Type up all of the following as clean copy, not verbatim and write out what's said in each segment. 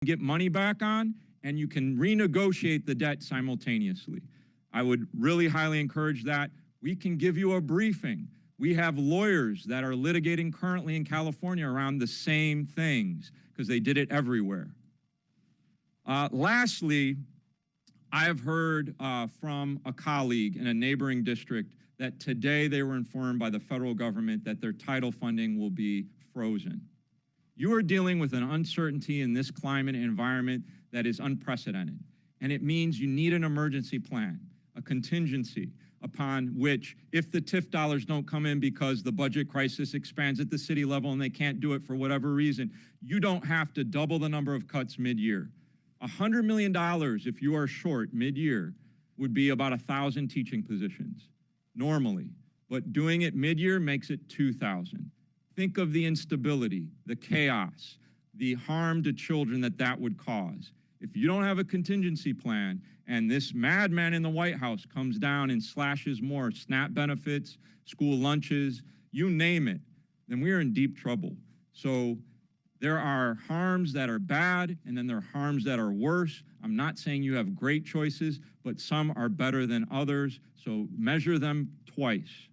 get money back on, and you can renegotiate the debt simultaneously. I would really highly encourage that. We can give you a briefing. We have lawyers that are litigating currently in California around the same things because they did it everywhere. Lastly, I have heard from a colleague in a neighboring district that today they were informed by the federal government that their title funding will be frozen. You are dealing with an uncertainty in this climate and environment that is unprecedented. And it means you need an emergency plan, a contingency upon which, if the TIF dollars don't come in because the budget crisis expands at the city level and they can't do it for whatever reason, you don't have to double the number of cuts mid-year. $100 million, if you are short mid-year, would be about 1,000 teaching positions normally. But doing it mid-year makes it 2,000. Think of the instability, the chaos, the harm to children that would cause. If you don't have a contingency plan and this madman in the White House comes down and slashes more SNAP benefits, school lunches, you name it, then we are in deep trouble. So there are harms that are bad, and then there are harms that are worse. I'm not saying you have great choices, but some are better than others, so measure them twice.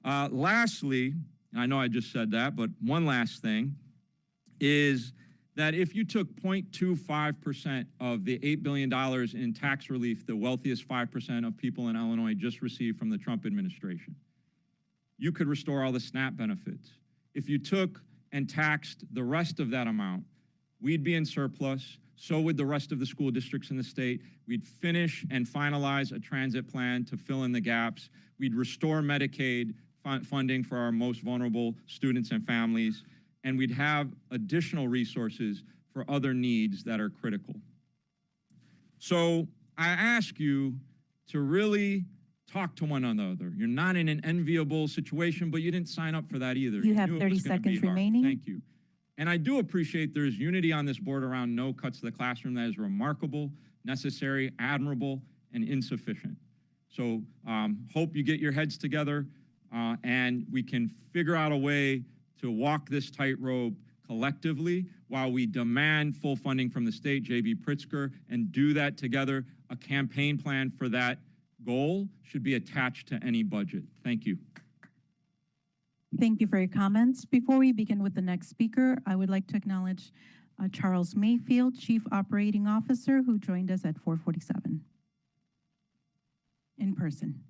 Lastly, I know I just said that, but one last thing is that if you took 0.25% of the $8 billion in tax relief the wealthiest 5% of people in Illinois just received from the Trump administration, you could restore all the SNAP benefits. If you took and taxed the rest of that amount, we'd be in surplus. So would the rest of the school districts in the state. We'd finish and finalize a transit plan to fill in the gaps. We'd restore Medicaid funding for our most vulnerable students and families, and we'd have additional resources for other needs that are critical. So I ask you to really talk to one another. You're not in an enviable situation, but you didn't sign up for that either. You have 30 seconds remaining. Thank you. And I do appreciate there's unity on this board around no cuts to the classroom. That is remarkable, necessary, admirable, and insufficient. So hope you get your heads together and we can figure out a way to walk this tightrope collectively while we demand full funding from the state, J.B. Pritzker, and do that together. A campaign plan for that goal should be attached to any budget. Thank you. Thank you for your comments. Before we begin with the next speaker, I would like to acknowledge Charles Mayfield, Chief Operating Officer, who joined us at 4:47 in person.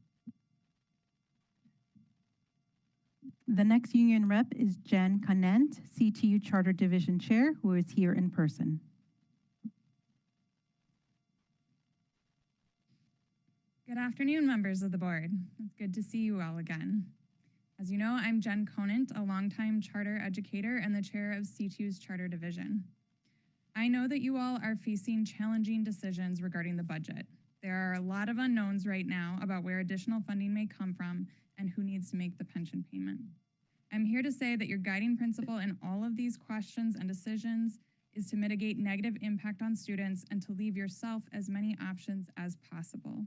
The next union rep is Jen Conant, CTU Charter Division Chair, who is here in person. Good afternoon, members of the board. It's good to see you all again. As you know, I'm Jen Conant, a longtime charter educator and the chair of CTU's Charter Division. I know that you all are facing challenging decisions regarding the budget. There are a lot of unknowns right now about where additional funding may come from and who needs to make the pension payment. I'm here to say that your guiding principle in all of these questions and decisions is to mitigate negative impact on students and to leave yourself as many options as possible.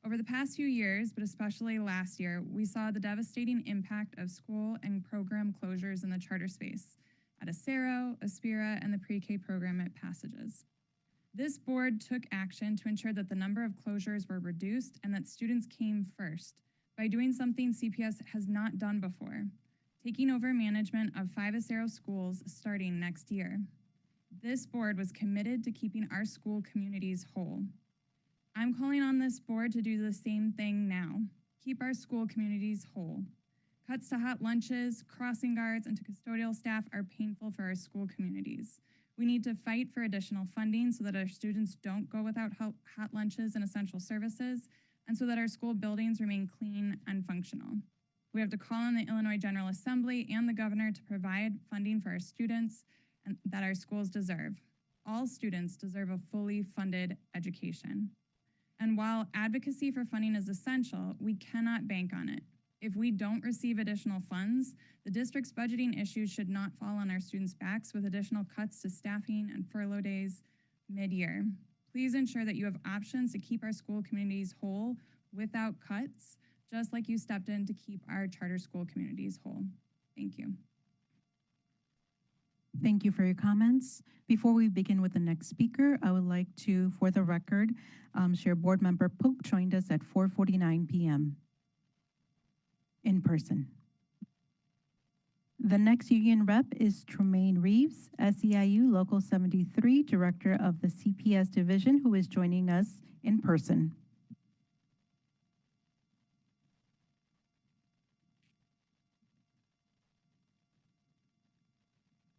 Over the past few years, but especially last year, we saw the devastating impact of school and program closures in the charter space at Acero, Aspira, and the pre-K program at Passages. This board took action to ensure that the number of closures were reduced and that students came first by doing something CPS has not done before, taking over management of 5 Acero schools starting next year. This board was committed to keeping our school communities whole. I'm calling on this board to do the same thing now. Keep our school communities whole. Cuts to hot lunches, crossing guards, and to custodial staff are painful for our school communities. We need to fight for additional funding so that our students don't go without hot lunches and essential services, and so that our school buildings remain clean and functional. We have to call on the Illinois General Assembly and the governor to provide funding for our students and that our schools deserve. All students deserve a fully funded education. And while advocacy for funding is essential, we cannot bank on it. If we don't receive additional funds, the district's budgeting issues should not fall on our students' backs with additional cuts to staffing and furlough days mid-year. Please ensure that you have options to keep our school communities whole without cuts, just like you stepped in to keep our charter school communities whole. Thank you. Thank you for your comments. Before we begin with the next speaker, I would like to, for the record, share Board Member Pope joined us at 4:49 p.m. in person. The next union rep is Tremaine Reeves, SEIU Local 73, Director of the CPS Division, who is joining us in person.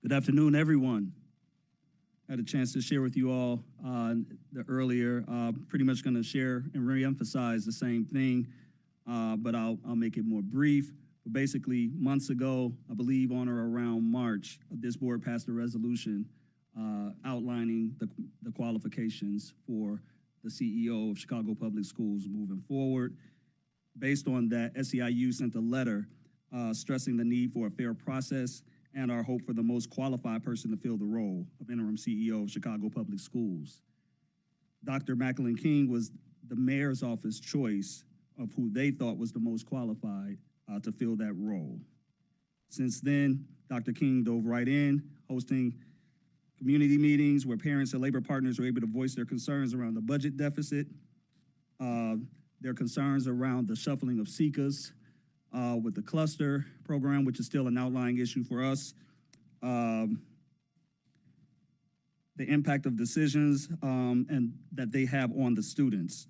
Good afternoon, everyone. I had a chance to share with you all earlier. Pretty much going to share and reemphasize the same thing, but I'll make it more brief. But basically, months ago, I believe on or around March, this board passed a resolution outlining the qualifications for the CEO of Chicago Public Schools moving forward. Based on that, SEIU sent a letter stressing the need for a fair process and our hope for the most qualified person to fill the role of interim CEO of Chicago Public Schools. Dr. Macklin King was the mayor's office choice of who they thought was the most qualified to fill that role. Since then, Dr. King dove right in, hosting community meetings where parents and labor partners were able to voice their concerns around the budget deficit, their concerns around the shuffling of SECAs, with the cluster program, which is still an outlying issue for us, the impact of decisions and that they have on the students.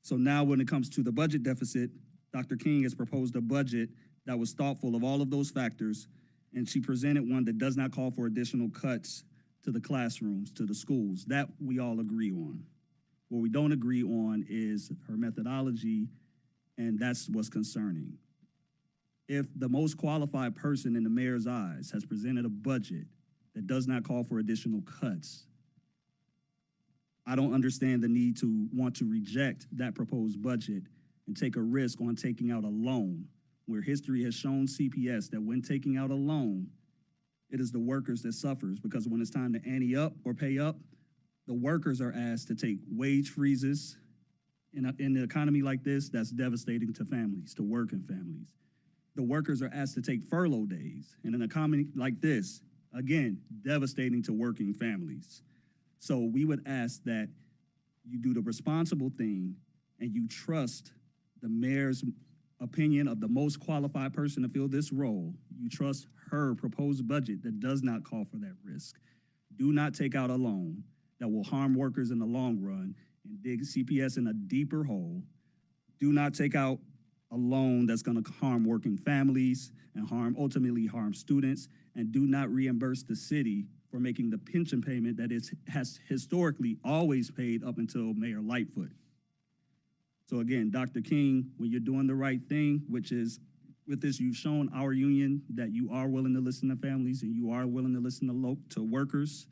So now when it comes to the budget deficit, Dr. King has proposed a budget that was thoughtful of all of those factors, and she presented one that does not call for additional cuts to the classrooms, to the schools. That we all agree on. What we don't agree on is her methodology, and that's what's concerning. If the most qualified person in the mayor's eyes has presented a budget that does not call for additional cuts, I don't understand the need to want to reject that proposed budget and take a risk on taking out a loan, where history has shown CPS that when taking out a loan, it is the workers that suffers, because when it's time to ante up or pay up, the workers are asked to take wage freezes. In an economy like this, that's devastating to families, to working families. The workers are asked to take furlough days. In an economy like this, again, devastating to working families. So we would ask that you do the responsible thing and you trust the mayor's opinion of the most qualified person to fill this role. You trust her proposed budget that does not call for that risk. Do not take out a loan that will harm workers in the long run and dig CPS in a deeper hole. Do not take out a loan that's going to harm working families and ultimately harm students, and do not reimburse the city for making the pension payment that has historically always paid up until Mayor Lightfoot. So again, Dr. King, when you're doing the right thing, which is with this, you've shown our union that you are willing to listen to families and you are willing to listen to workers.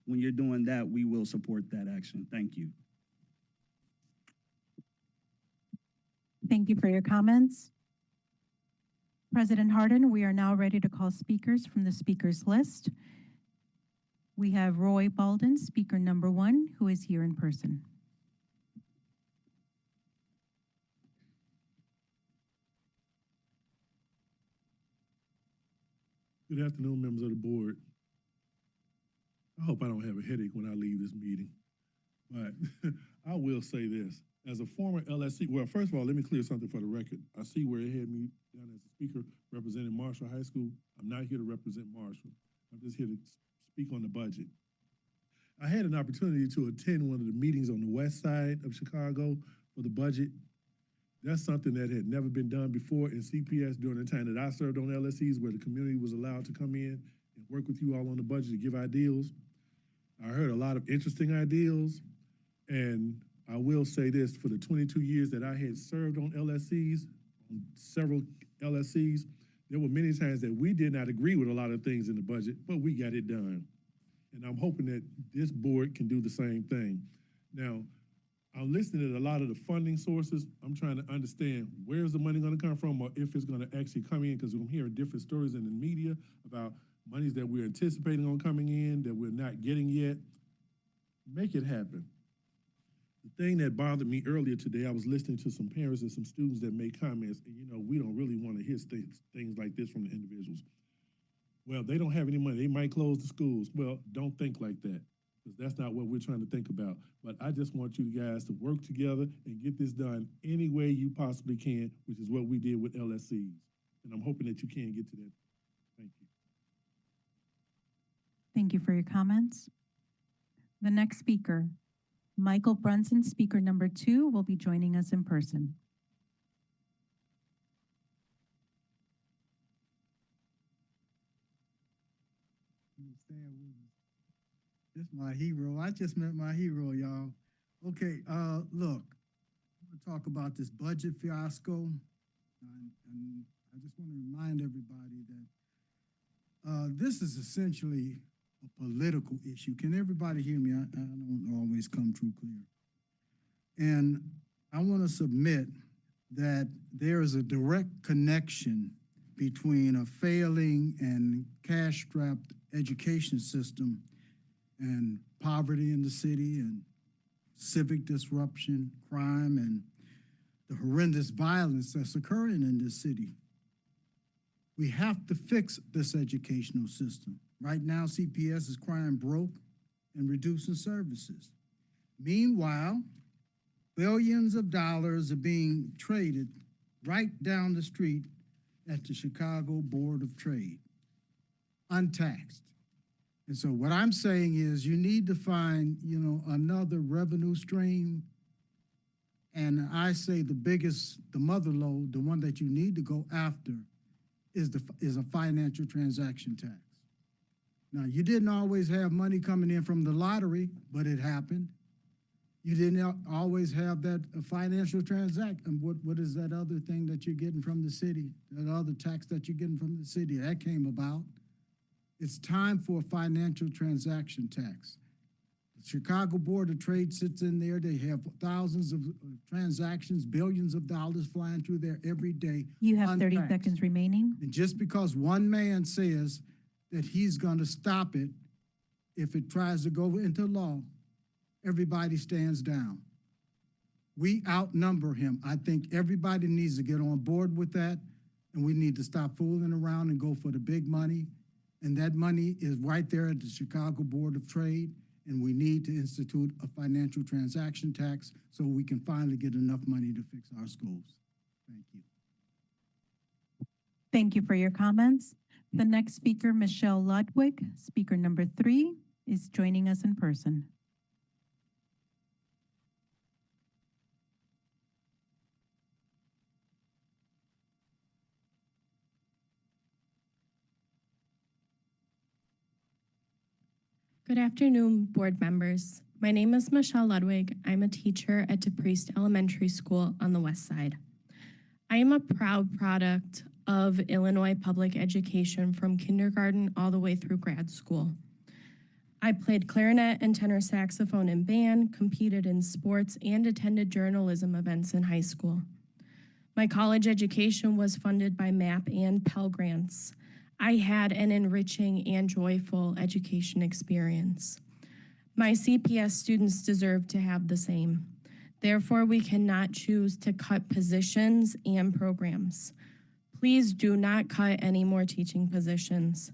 When you're doing that, we will support that action. Thank you. Thank you for your comments. President Harden, we are now ready to call speakers from the speakers list. We have Roy Balden, speaker number 1, who is here in person. Good afternoon, members of the board. I hope I don't have a headache when I leave this meeting, but I will say this. As a former LSC, well, first of all, let me clear something for the record. I see where it had me down as a speaker representing Marshall High School. I'm not here to represent Marshall. I'm just here to speak on the budget. I had an opportunity to attend one of the meetings on the west side of Chicago for the budget. That's something that had never been done before in CPS during the time that I served on LSCs, where the community was allowed to come in and work with you all on the budget to give ideals. I heard a lot of interesting ideals, and I will say this, for the 22 years that I had served on LSCs, on several LSCs, there were many times that we did not agree with a lot of things in the budget, but we got it done. And I'm hoping that this board can do the same thing. Now, I'm listening to a lot of the funding sources. I'm trying to understand where's the money gonna come from, or if it's gonna actually come in, because I'm hearing different stories in the media about monies that we're anticipating on coming in that we're not getting yet. Make it happen. The thing that bothered me earlier today, I was listening to some parents and some students that made comments, and we don't really want to hear things like this from the individuals. well, they don't have any money, they might close the schools. Well, don't think like that, because that's not what we're trying to think about. But I just want you guys to work together and get this done any way you possibly can, which is what we did with LSCs. And I'm hoping that you can get to that. Thank you. Thank you for your comments. The next speaker, Michael Brunson, speaker number 2, will be joining us in person. This is my hero. I just met my hero, y'all. Okay, look, I'm gonna talk about this budget fiasco. And I just want to remind everybody that this is essentially a political issue. Can everybody hear me? I don't always come through clear. And I want to submit that there is a direct connection between a failing and cash-strapped education system and poverty in the city and civic disruption, crime, and the horrendous violence that's occurring in this city. We have to fix this educational system. Right now, CPS is crying broke and reducing services. Meanwhile, billions of dollars are being traded right down the street at the Chicago Board of Trade, untaxed. And so what I'm saying is you need to find, another revenue stream. And I say the biggest, the mother lode, the one that you need to go after is a financial transaction tax. Now, you didn't always have money coming in from the lottery, but it happened. You didn't always have that financial transaction. What is that other thing that you're getting from the city? That other tax that you're getting from the city, that came about. It's time for a financial transaction tax. The Chicago Board of Trade sits in there. They have thousands of transactions, billions of dollars flying through there every day. You have untaxed. 30 seconds remaining. And just because one man says that he's going to stop it if it tries to go into law, everybody stands down. We outnumber him. I think everybody needs to get on board with that, and we need to stop fooling around and go for the big money. And that money is right there at the Chicago Board of Trade, and we need to institute a financial transaction tax so we can finally get enough money to fix our schools. Thank you. Thank you for your comments. The next speaker, Michelle Ludwig, speaker number 3, is joining us in person. Good afternoon, board members. My name is Michelle Ludwig. I'm a teacher at DePriest Elementary School on the west side. I am a proud product of Illinois public education from kindergarten all the way through grad school. I played clarinet and tenor saxophone in band, competed in sports, and attended journalism events in high school. My college education was funded by MAP and Pell Grants. I had an enriching and joyful education experience. My CPS students deserve to have the same. Therefore, we cannot choose to cut positions and programs. Please do not cut any more teaching positions.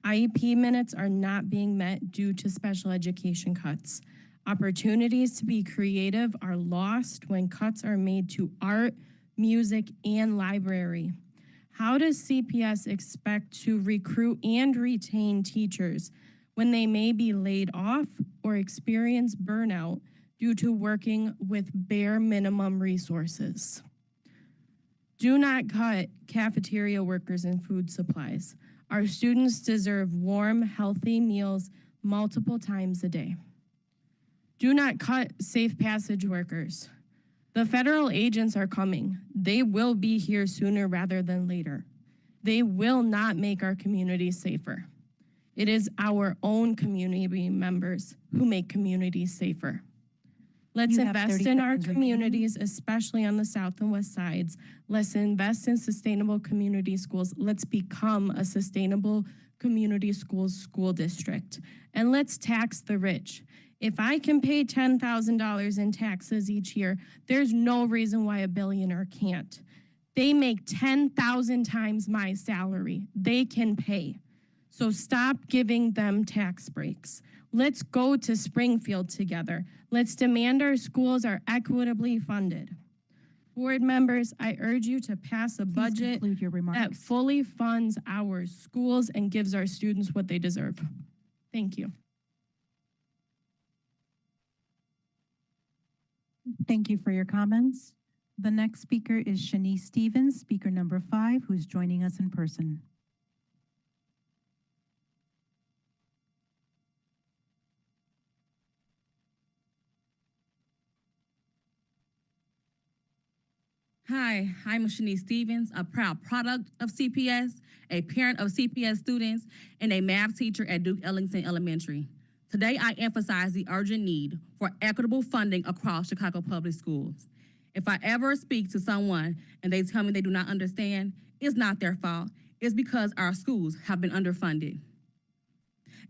IEP minutes are not being met due to special education cuts. Opportunities to be creative are lost when cuts are made to art, music, and library. How does CPS expect to recruit and retain teachers when they may be laid off or experience burnout due to working with bare minimum resources? Do not cut cafeteria workers and food supplies. Our students deserve warm, healthy meals multiple times a day. Do not cut safe passage workers. The federal agents are coming. They will be here sooner rather than later. They will not make our communities safer. It is our own community members who make communities safer. Let's invest in our communities, especially on the south and west sides. Let's invest in sustainable community schools. Let's become a sustainable community school district. And let's tax the rich. If I can pay $10,000 in taxes each year, there's no reason why a billionaire can't. They make 10,000 times my salary. They can pay. So stop giving them tax breaks. Let's go to Springfield together. Let's demand our schools are equitably funded. Board members, I urge you to pass a Please budget conclude your that remarks. fully funds our schools and gives our students what they deserve. Thank you. Thank you for your comments. The next speaker is Shanice Stevens, speaker number 5, who's joining us in person. Hi, I'm Shanice Stevens, a proud product of CPS, a parent of CPS students, and a math teacher at Duke Ellington Elementary. Today, I emphasize the urgent need for equitable funding across Chicago Public Schools. If I ever speak to someone and they tell me they do not understand, it's not their fault. It's because our schools have been underfunded.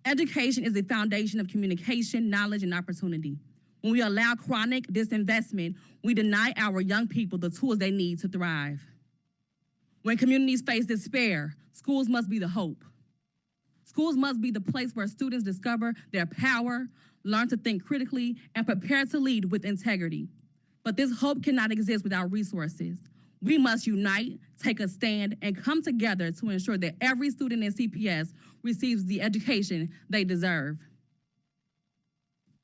Education is the foundation of communication, knowledge, and opportunity. When we allow chronic disinvestment, we deny our young people the tools they need to thrive. When communities face despair, schools must be the hope. Schools must be the place where students discover their power, learn to think critically, and prepare to lead with integrity. But this hope cannot exist without resources. We must unite, take a stand, and come together to ensure that every student in CPS receives the education they deserve.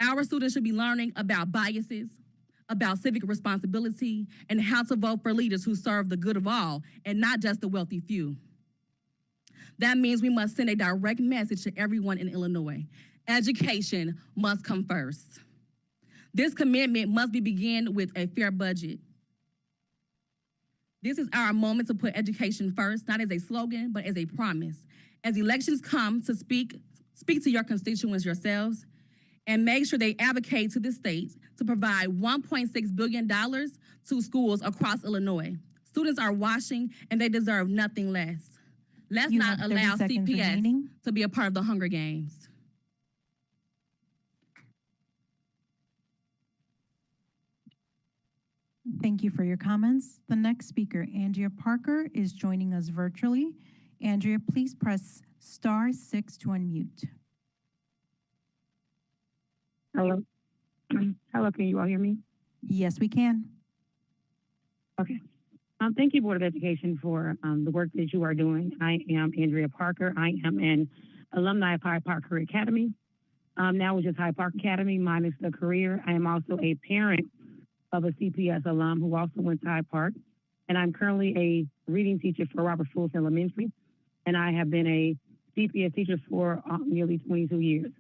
Our students should be learning about biases, about civic responsibility, and how to vote for leaders who serve the good of all and not just the wealthy few. That means we must send a direct message to everyone in Illinois. Education must come first. This commitment must be begun with a fair budget. This is our moment to put education first, not as a slogan, but as a promise. As elections come to speak to your constituents yourselves, and make sure they advocate to the state to provide $1.6 billion to schools across Illinois. Students are watching and they deserve nothing less. Let's not allow CPS to be a part of the Hunger Games. Thank you for your comments. The next speaker, Andrea Parker, is joining us virtually. Andrea, please press *6 to unmute. Hello. Hello, can you all hear me? Yes, we can. Okay. Thank you, Board of Education, for the work that you are doing. I am Andrea Parker. I am an alumni of Hyde Park Career Academy. Now it's just Hyde Park Academy minus the career. I am also a parent of a CPS alum who also went to Hyde Park. And I'm currently a reading teacher for Robert Fulton Elementary. And I have been a CPS teacher for nearly 22 years.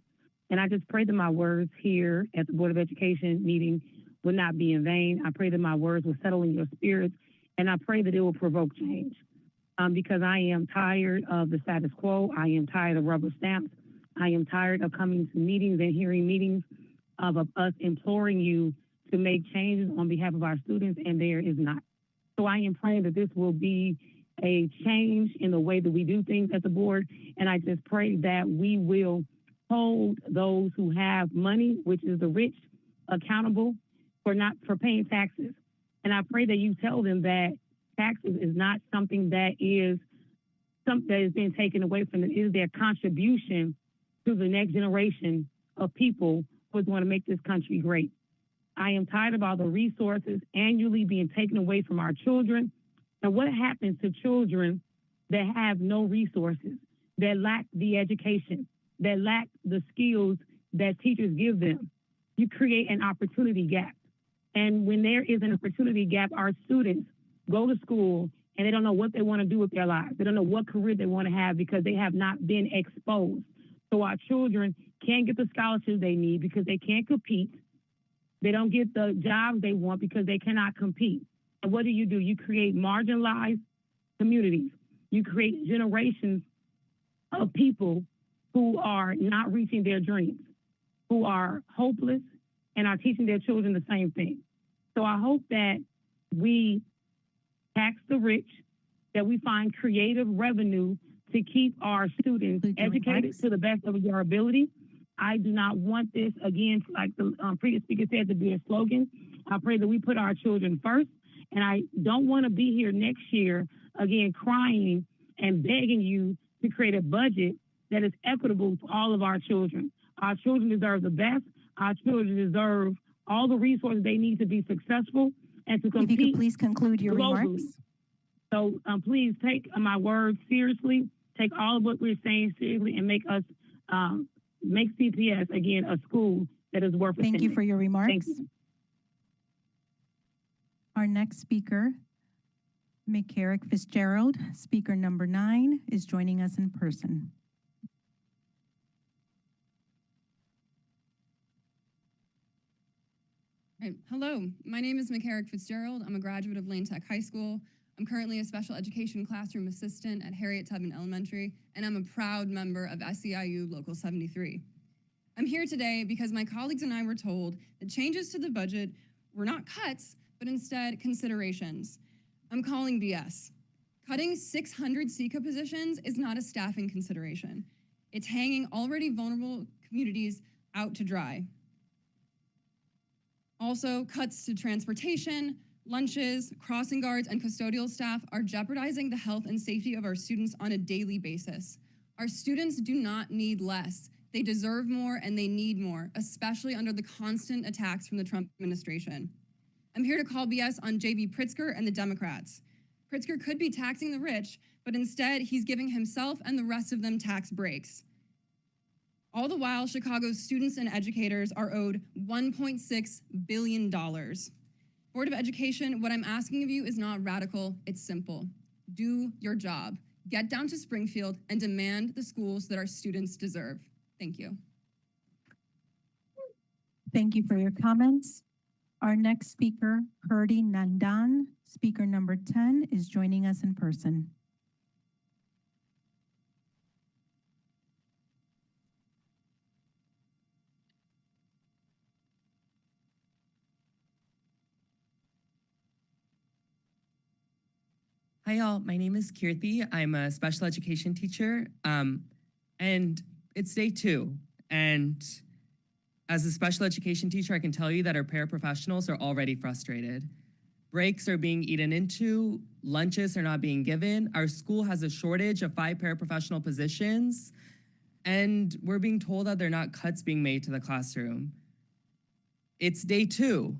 And I just pray that my words here at the Board of Education meeting will not be in vain. I pray that my words will settle in your spirits, and I pray that it will provoke change. Because I am tired of the status quo. I am tired of rubber stamps. I am tired of coming to meetings and hearing meetings of us imploring you to make changes on behalf of our students, and there is not. So I am praying that this will be a change in the way that we do things at the board, and I just pray that we will hold those who have money, which is the rich, accountable for paying taxes. And I pray that you tell them that taxes is not something that is being taken away from them. It is their contribution to the next generation of people who are going to make this country great. I am tired of all the resources annually being taken away from our children. And what happens to children that have no resources, that lack the education, that lack the skills that teachers give them? You create an opportunity gap. And when there is an opportunity gap, our students go to school and they don't know what they want to do with their lives. They don't know what career they want to have because they have not been exposed. So our children can't get the scholarships they need because they can't compete. They don't get the jobs they want because they cannot compete. And what do? You create marginalized communities. You create generations of people who are not reaching their dreams, who are hopeless, and are teaching their children the same thing. So I hope that we tax the rich, that we find creative revenue to keep our students educated to the best of your ability. I do not want this, again, like the previous speaker said, to be a slogan. I pray that we put our children first, and I don't want to be here next year, again, crying and begging you to create a budget that is equitable for all of our children. Our children deserve the best. Our children deserve all the resources they need to be successful and to If you compete could please conclude your globally. remarks. So please take my words seriously. Take all of what we're saying seriously and make us make CPS again a school that is worth Thank you attending. for your remarks. Thank you. Our next speaker, McCarrick Fitzgerald, speaker number 9, is joining us in person. Right. Hello, my name is McCarrick Fitzgerald. I'm a graduate of Lane Tech High School. I'm currently a special education classroom assistant at Harriet Tubman Elementary, and I'm a proud member of SEIU Local 73. I'm here today because my colleagues and I were told that changes to the budget were not cuts, but instead considerations. I'm calling BS. Cutting 600 SECA positions is not a staffing consideration. It's hanging already vulnerable communities out to dry. Also, cuts to transportation, lunches, crossing guards, and custodial staff are jeopardizing the health and safety of our students on a daily basis. Our students do not need less. They deserve more and they need more, especially under the constant attacks from the Trump administration. I'm here to call BS on J.B. Pritzker and the Democrats. Pritzker could be taxing the rich, but instead he's giving himself and the rest of them tax breaks. All the while, Chicago's students and educators are owed $1.6 billion. Board of Education, what I'm asking of you is not radical, it's simple. Do your job. Get down to Springfield and demand the schools that our students deserve. Thank you. Thank you for your comments. Our next speaker, Purdy Nandan, speaker number 10, is joining us in person. Hi, y'all. My name is Kirti. I'm a special education teacher, and it's day 2. And as a special education teacher, I can tell you that our paraprofessionals are already frustrated. Breaks are being eaten into, lunches are not being given. Our school has a shortage of 5 paraprofessional positions, and we're being told that there are not cuts being made to the classroom. It's day 2,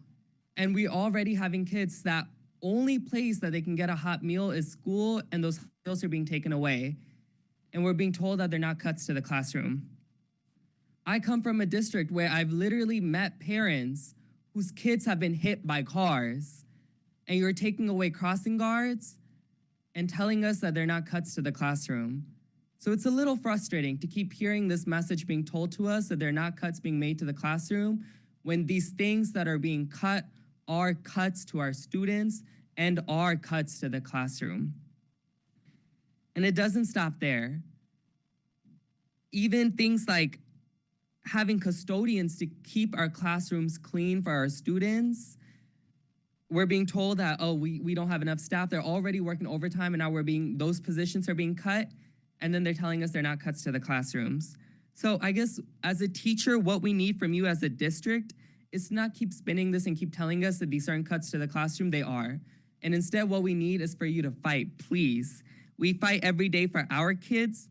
and we already having kids that only place that they can get a hot meal is school, and those meals are being taken away. And we're being told that they're not cuts to the classroom. I come from a district where I've literally met parents whose kids have been hit by cars, and you're taking away crossing guards and telling us that they're not cuts to the classroom. So it's a little frustrating to keep hearing this message being told to us that they're not cuts being made to the classroom when these things that are being cut are cuts to our students and are cuts to the classroom. And it doesn't stop there. Even things like having custodians to keep our classrooms clean for our students, we're being told that, oh, we don't have enough staff. They're already working overtime, and now those positions are being cut, and then they're telling us they're not cuts to the classrooms. So I guess as a teacher, what we need from you as a district is to not keep spinning this and keep telling us that these aren't cuts to the classroom. They are. And instead, what we need is for you to fight, please. We fight every day for our kids.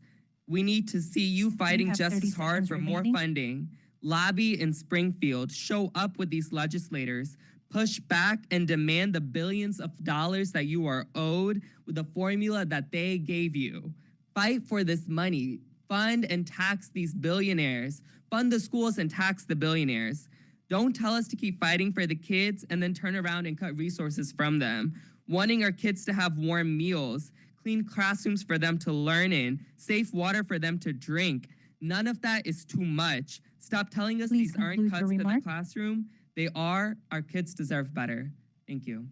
We need to see you fighting just as hard for more funding. Lobby in Springfield, show up with these legislators, push back and demand the billions of dollars that you are owed with the formula that they gave you. Fight for this money. Fund and tax these billionaires. Fund the schools and tax the billionaires. Don't tell us to keep fighting for the kids and then turn around and cut resources from them. Wanting our kids to have warm meals, clean classrooms for them to learn in, safe water for them to drink. None of that is too much. Stop telling us these aren't cuts to the classroom. They are. Our kids deserve better. Thank you.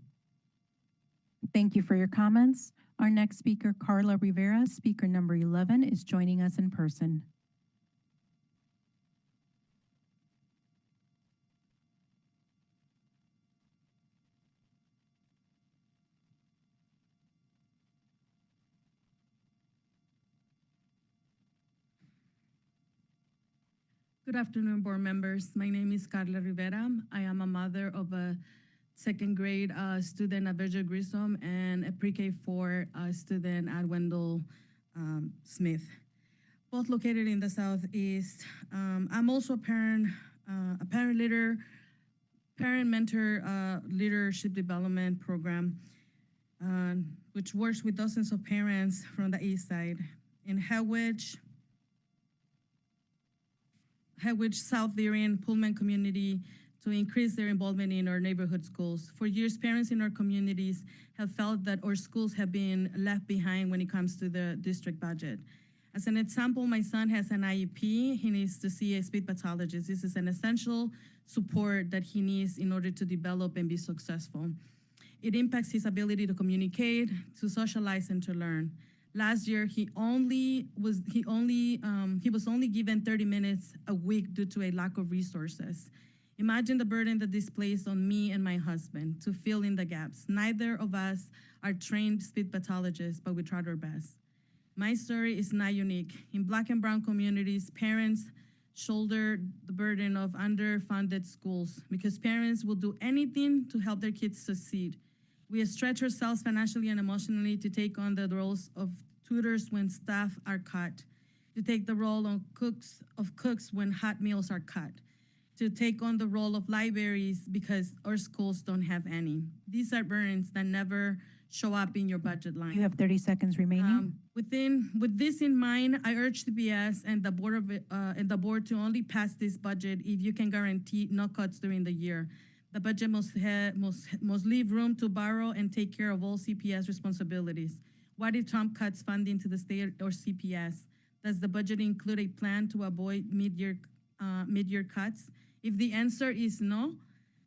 Thank you for your comments. Our next speaker, Carla Rivera, speaker number 11, is joining us in person. Good afternoon, board members. My name is Carla Rivera. I am a mother of a second grade student at Virgil Grissom and a pre-K 4 student at Wendell Smith. both located in the Southeast. I'm also a parent leader, parent mentor leadership development program, which works with dozens of parents from the East Side in Howard, South Lyrian, Pullman community to increase their involvement in our neighborhood schools. For years, parents in our communities have felt that our schools have been left behind when it comes to the district budget. As an example, my son has an IEP. He needs to see a speech pathologist. This is an essential support that he needs in order to develop and be successful. It impacts his ability to communicate, to socialize, and to learn. Last year, he was only given 30 minutes a week due to a lack of resources. Imagine the burden that this placed on me and my husband to fill in the gaps. Neither of us are trained speech pathologists, but we tried our best. My story is not unique. In Black and brown communities, parents shoulder the burden of underfunded schools because parents will do anything to help their kids succeed. We stretch ourselves financially and emotionally to take on the roles of tutors when staff are cut, to take the role of cooks when hot meals are cut, to take on the role of libraries because our schools don't have any. These are burdens that never show up in your budget line. You have 30 seconds remaining. With this in mind, I urge CPS and the board to only pass this budget if you can guarantee no cuts during the year. The budget must leave room to borrow and take care of all CPS responsibilities. What if Trump cuts funding to the state or CPS? Does the budget include a plan to avoid mid-year cuts? If the answer is no,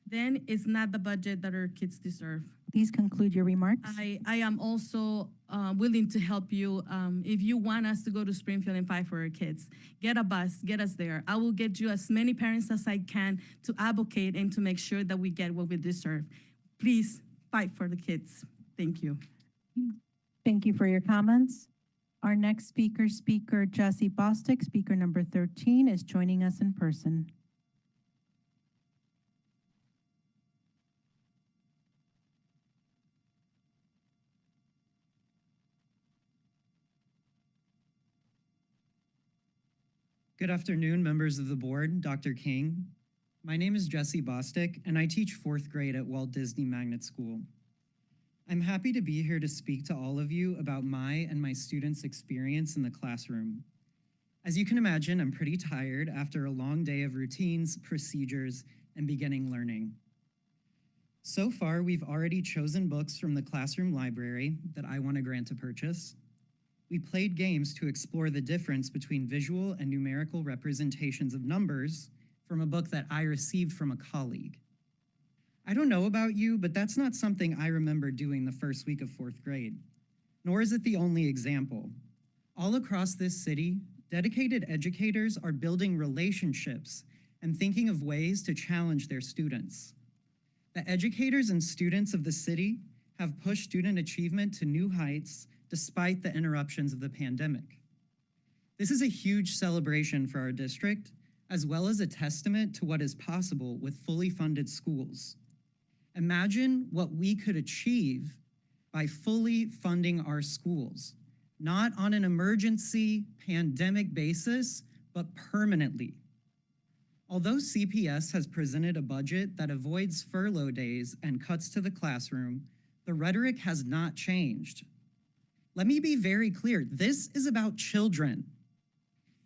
then it's not the budget that our kids deserve. Please conclude your remarks. I am also willing to help you if you want us to go to Springfield and fight for our kids. Get a bus, get us there. I will get you as many parents as I can to advocate and to make sure that we get what we deserve. Please fight for the kids. Thank you. Thank you for your comments. Our next speaker Jesse Bostic, speaker number 13, is joining us in person. Good afternoon, members of the board, Dr. King. My name is Jesse Bostic, and I teach 4th grade at Walt Disney Magnet School. I'm happy to be here to speak to all of you about my and my students' experience in the classroom. As you can imagine, I'm pretty tired after a long day of routines, procedures, and beginning learning. So far, we've already chosen books from the classroom library that I want to grant a purchase. We played games to explore the difference between visual and numerical representations of numbers from a book that I received from a colleague. I don't know about you, but that's not something I remember doing the first week of 4th grade, nor is it the only example. All across this city, dedicated educators are building relationships and thinking of ways to challenge their students. The educators and students of the city have pushed student achievement to new heights despite the interruptions of the pandemic. This is a huge celebration for our district, as well as a testament to what is possible with fully funded schools. Imagine what we could achieve by fully funding our schools, not on an emergency pandemic basis, but permanently. Although CPS has presented a budget that avoids furlough days and cuts to the classroom, the rhetoric has not changed. Let me be very clear, this is about children.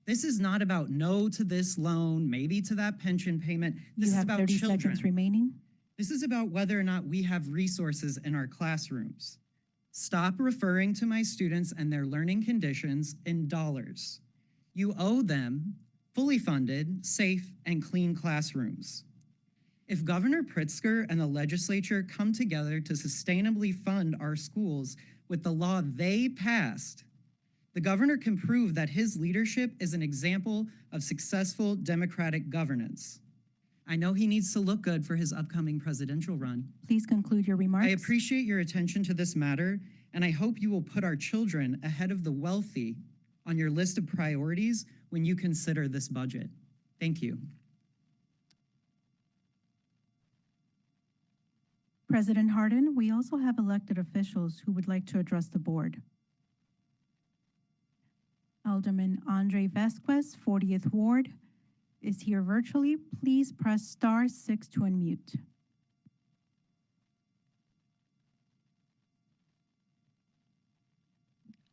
This is not about no to this loan, maybe to that pension payment. This is about children. You have 30 seconds remaining. This is about whether or not we have resources in our classrooms. Stop referring to my students and their learning conditions in dollars. You owe them fully funded, safe, and clean classrooms. If Governor Pritzker and the legislature come together to sustainably fund our schools with the law they passed, the governor can prove that his leadership is an example of successful democratic governance. I know he needs to look good for his upcoming presidential run. Please conclude your remarks. I appreciate your attention to this matter, and I hope you will put our children ahead of the wealthy on your list of priorities when you consider this budget. Thank you. President Hardin, we also have elected officials who would like to address the board. I'll Alderman Andre Vasquez, 40th Ward, is here virtually. Please press *6 to unmute.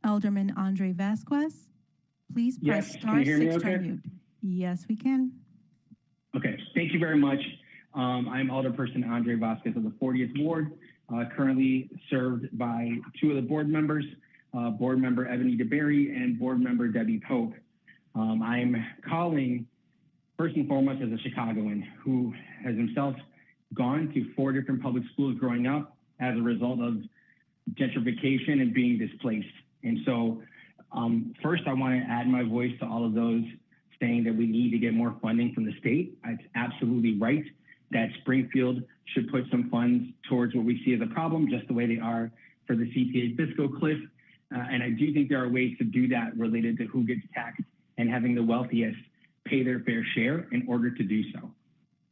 Alderman Andre Vasquez, please press Yes, can you hear me *6 to okay? unmute. Yes, we can. Okay, thank you very much. I'm Alderperson Andre Vasquez of the 40th Ward, currently served by two of the board members, Board Member Ebony DeBerry and Board Member Debbie Pope. I'm calling first and foremost as a Chicagoan who has himself gone to 4 different public schools growing up as a result of gentrification and being displaced. And so first I want to add my voice to all of those saying that we need to get more funding from the state. It's absolutely right that Springfield should put some funds towards what we see as a problem, just the way they are for the CPA fiscal cliff. And I do think there are ways to do that related to who gets taxed and having the wealthiest pay their fair share in order to do so.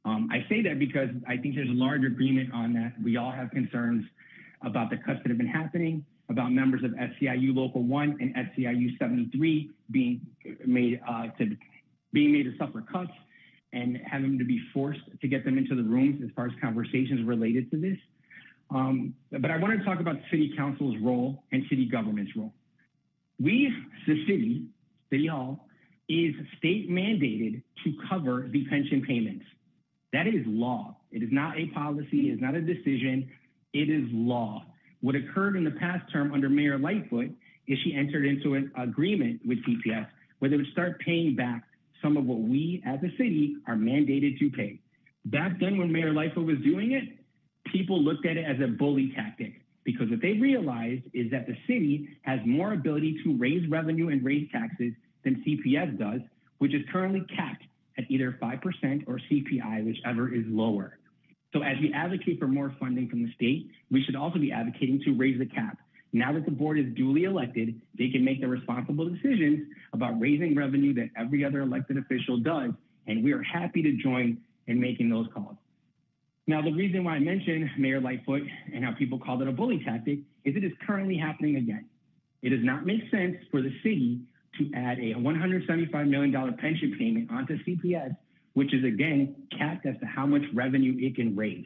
I say that because I think there's a large agreement on that. We all have concerns about the cuts that have been happening, about members of SCIU Local 1 and SCIU 73 being made to suffer cuts and having to be forced to get them into the rooms as far as conversations related to this. But I want to talk about City Council's role and city government's role. We, the City Hall, is state mandated to cover the pension payments. That is law. It is not a policy, it is not a decision, it is law. What occurred in the past term under Mayor Lightfoot is she entered into an agreement with CPS where they would start paying back some of what we as a city are mandated to pay. Back then when Mayor Lightfoot was doing it, people looked at it as a bully tactic because what they realized is that the city has more ability to raise revenue and raise taxes than CPS does, which is currently capped at either 5% or CPI, whichever is lower. So as we advocate for more funding from the state, we should also be advocating to raise the cap. Now that the board is duly elected, they can make the responsible decisions about raising revenue that every other elected official does, and we are happy to join in making those calls. Now, the reason why I mentioned Mayor Lightfoot and how people called it a bully tactic is it is currently happening again. It does not make sense for the city to add a $175 million pension payment onto CPS, which is again capped as to how much revenue it can raise.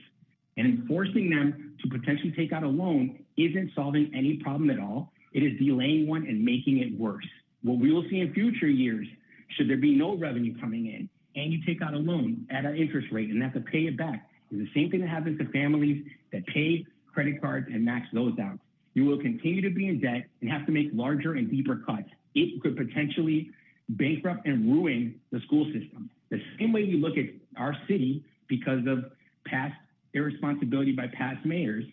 And forcing them to potentially take out a loan isn't solving any problem at all. It is delaying one and making it worse. What we will see in future years, should there be no revenue coming in and you take out a loan at an interest rate and have to pay it back, is the same thing that happens to families that pay credit cards and max those out. You will continue to be in debt and have to make larger and deeper cuts. It could potentially bankrupt and ruin the school system. The same way we look at our city because of past irresponsibility by past mayors,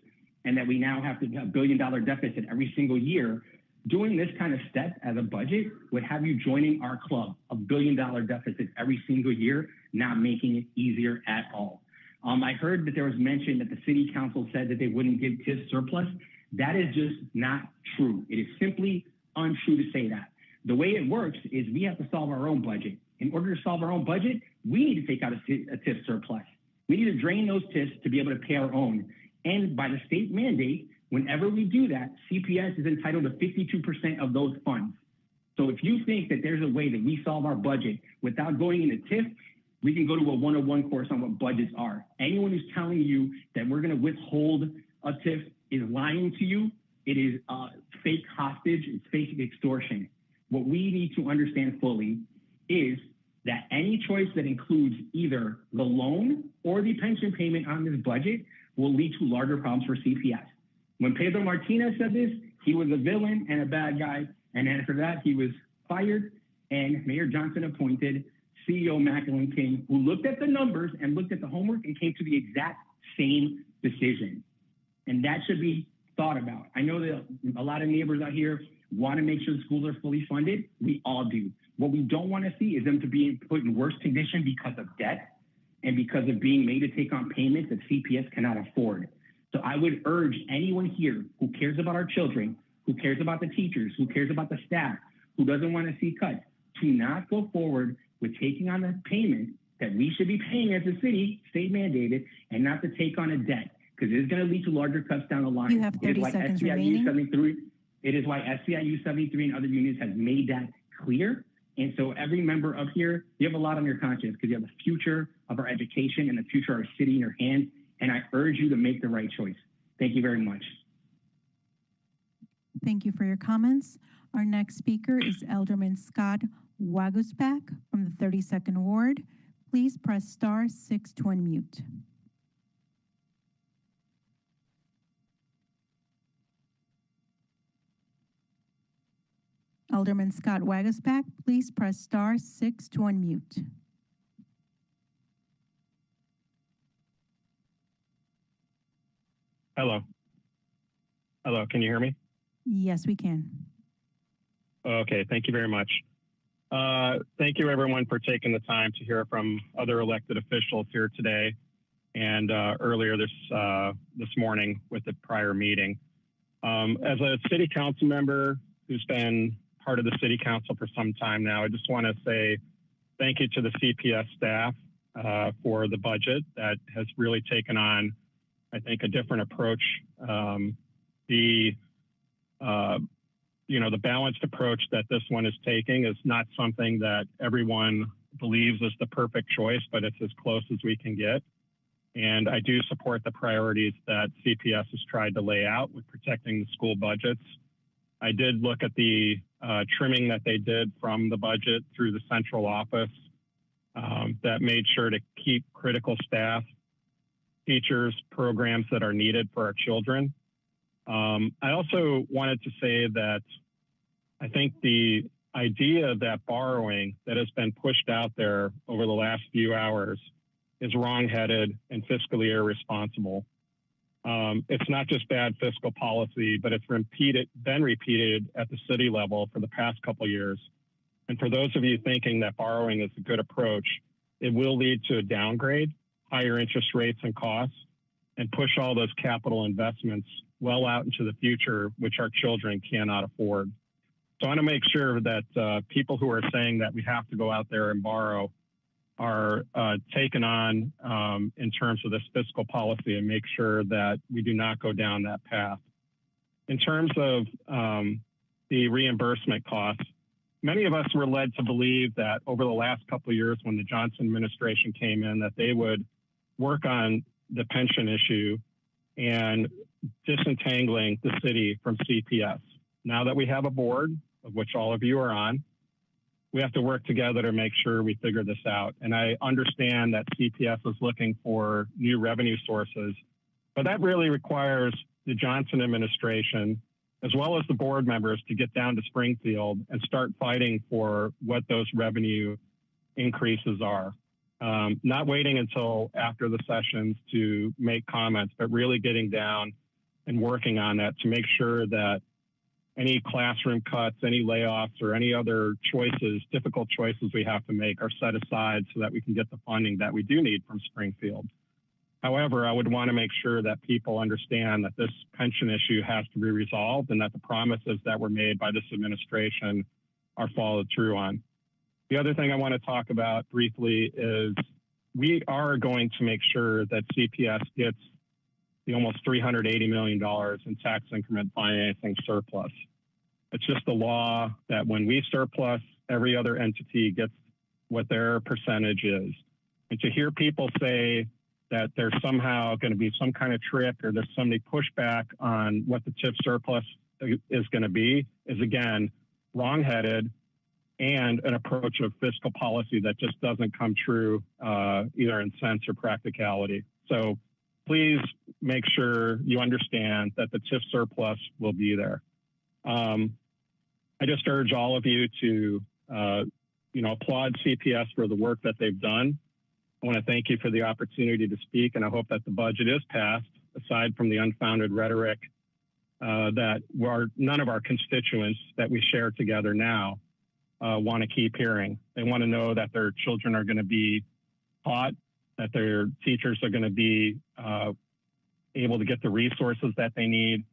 and that we now have to have $1 billion deficit every single year, doing this kind of step as a budget would have you joining our club, $1 billion deficit every single year, not making it easier at all. I heard that there was mention that the city council said that they wouldn't give TIF surplus. That is just not true. It is simply untrue to say that. The way it works is we have to solve our own budget. In order to solve our own budget, we need to take out a TIF surplus. We need to drain those TIFs to be able to pay our own. And by the state mandate, whenever we do that, CPS is entitled to 52% of those funds. So if you think that there's a way that we solve our budget without going into TIF, we can go to a 101 course on what budgets are. Anyone who's telling you that we're going to withhold a TIF is lying to you. It is fake hostage. It's fake extortion. What we need to understand fully is that any choice that includes either the loan or the pension payment on this budget will lead to larger problems for CPS. When Pedro Martinez said this, he was a villain and a bad guy. And after that, he was fired, and Mayor Johnson appointed CEO Macklin King, who looked at the numbers and looked at the homework and came to the exact same decision. And that should be thought about. I know that a lot of neighbors out here want to make sure the schools are fully funded. We all do. What we don't want to see is them to be put in worse condition because of debt and because of being made to take on payments that CPS cannot afford. So I would urge anyone here who cares about our children, who cares about the teachers, who cares about the staff, who doesn't want to see cuts, to not go forward with taking on a payment that we should be paying as a city, state mandated, and not to take on a debt, because it is going to lead to larger cuts down the line. You have 30 seconds remaining. It is why SCIU 73 and other unions have made that clear. And so every member up here, you have a lot on your conscience because you have the future of our education and the future of our city in your hands. And I urge you to make the right choice. Thank you very much. Thank you for your comments. Our next speaker is Alderman Scott Waguspak from the 32nd Ward. Please press *6 to unmute. Alderman Scott Waguspak, please press *6 to unmute. Hello. Hello, can you hear me? Yes, we can. Okay, thank you very much. Thank you everyone for taking the time to hear from other elected officials here today and earlier this morning with the prior meeting. As a city council member who's been part of the city council for some time now, I just want to say thank you to the CPS staff for the budget that has really taken on, I think, a different approach. The balanced approach that this one is taking is not something that everyone believes is the perfect choice, but it's as close as we can get. And I do support the priorities that CPS has tried to lay out with protecting the school budgets. I did look at the trimming that they did from the budget through the central office that made sure to keep critical staff, teachers, programs that are needed for our children. I also wanted to say that I think the idea that borrowing that has been pushed out there over the last few hours is wrong-headed and fiscally irresponsible. It's not just bad fiscal policy, but it's been repeated at the city level for the past couple of years. And for those of you thinking that borrowing is a good approach, it will lead to a downgrade, higher interest rates and costs, and push all those capital investments well out into the future, which our children cannot afford. So I want to make sure that people who are saying that we have to go out there and borrow are taken on in terms of this fiscal policy and make sure that we do not go down that path. In terms of the reimbursement costs, many of us were led to believe that over the last couple of years when the Johnson administration came in, that they would work on the pension issue and disentangling the city from CPS. Now that we have a board, of which all of you are on, we have to work together to make sure we figure this out. And I understand that CPS is looking for new revenue sources, but that really requires the Johnson administration, as well as the board members, to get down to Springfield and start fighting for what those revenue increases are. Not waiting until after the sessions to make comments, but really getting down and working on that to make sure that any classroom cuts, any layoffs, or any other choices, difficult choices we have to make are set aside so that we can get the funding that we do need from Springfield. However, I would want to make sure that people understand that this pension issue has to be resolved and that the promises that were made by this administration are followed through on. The other thing I want to talk about briefly is we are going to make sure that CPS gets the almost $380 million in tax increment financing surplus. It's just the law that when we surplus, every other entity gets what their percentage is. And to hear people say that there's somehow going to be some kind of trick or there's somebody pushback on what the TIF surplus is going to be is, again, wrong-headed and an approach of fiscal policy that just doesn't come true either in sense or practicality. So please make sure you understand that the TIF surplus will be there. I just urge all of you to, applaud CPS for the work that they've done. I want to thank you for the opportunity to speak, and I hope that the budget is passed, aside from the unfounded rhetoric that none of our constituents that we share together now want to keep hearing. They want to know that their children are going to be taught, that their teachers are going to be able to get the resources that they need,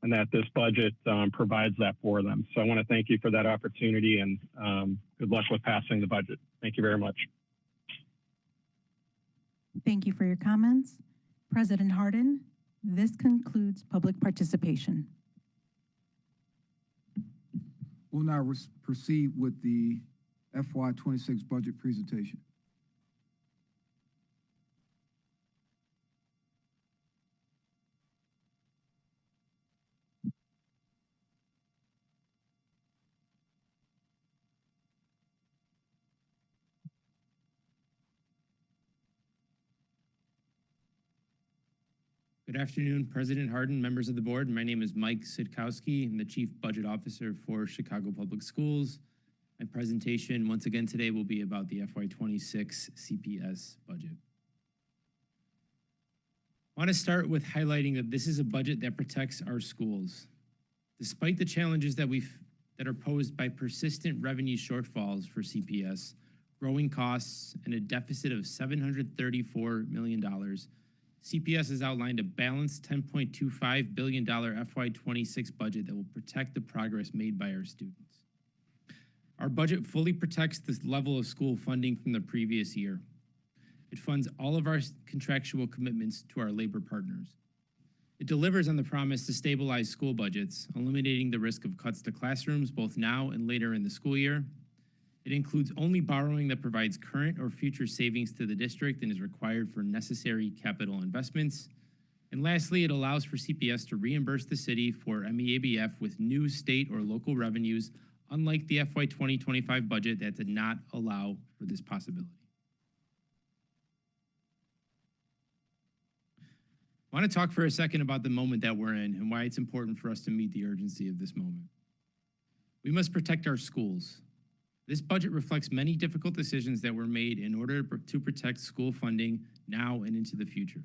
and that this budget provides that for them. So I want to thank you for that opportunity, and good luck with passing the budget. Thank you very much. Thank you for your comments. President Harden, this concludes public participation. We'll now proceed with the FY26 budget presentation. Good afternoon, President Harden, members of the board. My name is Mike Sitkowski. I'm the Chief Budget Officer for Chicago Public Schools. My presentation once again today will be about the FY26 CPS budget. I want to start with highlighting that this is a budget that protects our schools. Despite the challenges that are posed by persistent revenue shortfalls for CPS, growing costs, and a deficit of $734 million, CPS has outlined a balanced $10.25 billion FY26 budget that will protect the progress made by our students. Our budget fully protects this level of school funding from the previous year. It funds all of our contractual commitments to our labor partners. It delivers on the promise to stabilize school budgets, eliminating the risk of cuts to classrooms both now and later in the school year. It includes only borrowing that provides current or future savings to the district and is required for necessary capital investments. And lastly, it allows for CPS to reimburse the city for MEABF with new state or local revenues, unlike the FY 2025 budget that did not allow for this possibility. I want to talk for a second about the moment that we're in and why it's important for us to meet the urgency of this moment. We must protect our schools. This budget reflects many difficult decisions that were made in order to protect school funding now and into the future.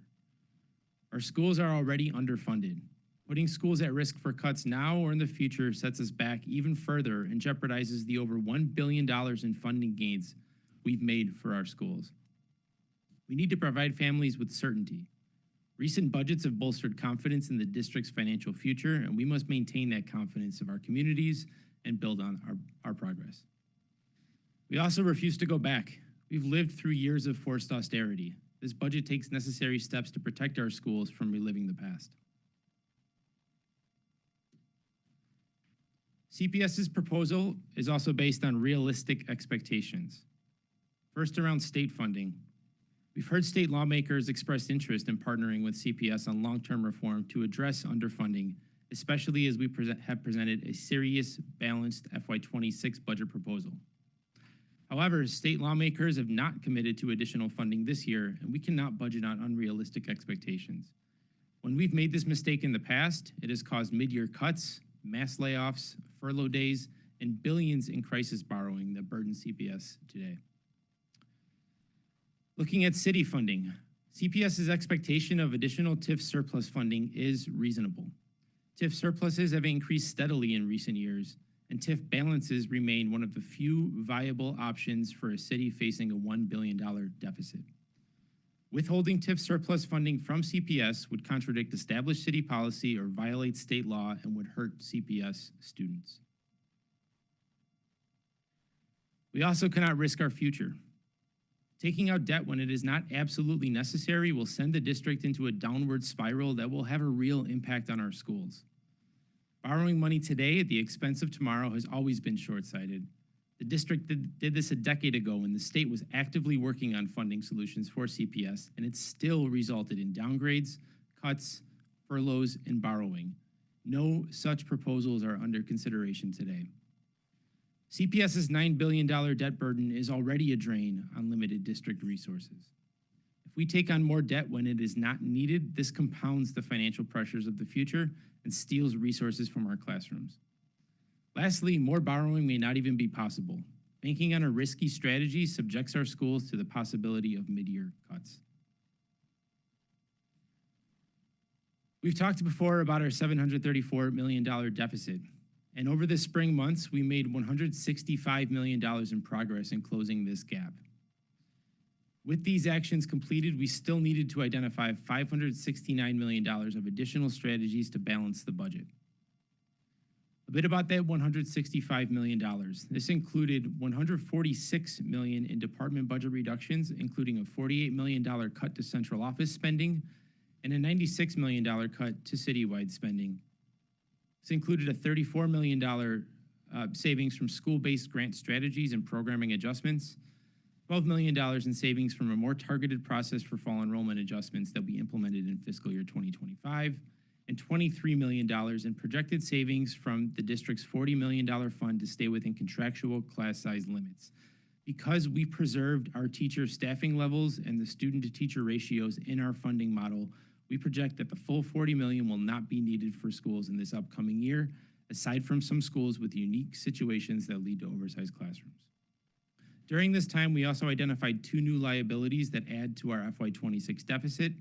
Our schools are already underfunded. Putting schools at risk for cuts now or in the future sets us back even further and jeopardizes the over $1 billion in funding gains we've made for our schools. We need to provide families with certainty. Recent budgets have bolstered confidence in the district's financial future, and we must maintain that confidence of our communities and build on our progress. We also refuse to go back. We've lived through years of forced austerity. This budget takes necessary steps to protect our schools from reliving the past. CPS's proposal is also based on realistic expectations. First, around state funding. We've heard state lawmakers express interest in partnering with CPS on long-term reform to address underfunding, especially as we have presented a serious, balanced FY26 budget proposal. However, state lawmakers have not committed to additional funding this year, and we cannot budget on unrealistic expectations. When we've made this mistake in the past, it has caused mid-year cuts, mass layoffs, furlough days, and billions in crisis borrowing that burden CPS today. Looking at city funding, CPS's expectation of additional TIF surplus funding is reasonable. TIF surpluses have increased steadily in recent years, and TIF balances remain one of the few viable options for a city facing a $1 billion deficit. Withholding TIF surplus funding from CPS would contradict established city policy or violate state law and would hurt CPS students. We also cannot risk our future. Taking out debt when it is not absolutely necessary will send the district into a downward spiral that will have a real impact on our schools. Borrowing money today at the expense of tomorrow has always been short-sighted. The district did this a decade ago when the state was actively working on funding solutions for CPS, and it still resulted in downgrades, cuts, furloughs, and borrowing. No such proposals are under consideration today. CPS's $9 billion debt burden is already a drain on limited district resources. If we take on more debt when it is not needed, this compounds the financial pressures of the future and steals resources from our classrooms. Lastly, more borrowing may not even be possible. Banking on a risky strategy subjects our schools to the possibility of mid-year cuts. We've talked before about our $734 million deficit, and over the spring months, we made $165 million in progress in closing this gap. With these actions completed, we still needed to identify $569 million of additional strategies to balance the budget. A bit about that $165 million. This included $146 million in department budget reductions, including a $48 million cut to central office spending and a $96 million cut to citywide spending. This included a $34 million savings from school-based grant strategies and programming adjustments, $12 million in savings from a more targeted process for fall enrollment adjustments that we implemented in fiscal year 2025, and $23 million in projected savings from the district's $40 million fund to stay within contractual class size limits. Because we preserved our teacher staffing levels and the student-to-teacher ratios in our funding model, we project that the full $40 million will not be needed for schools in this upcoming year, aside from some schools with unique situations that lead to oversized classrooms. During this time, we also identified two new liabilities that add to our FY26 deficit,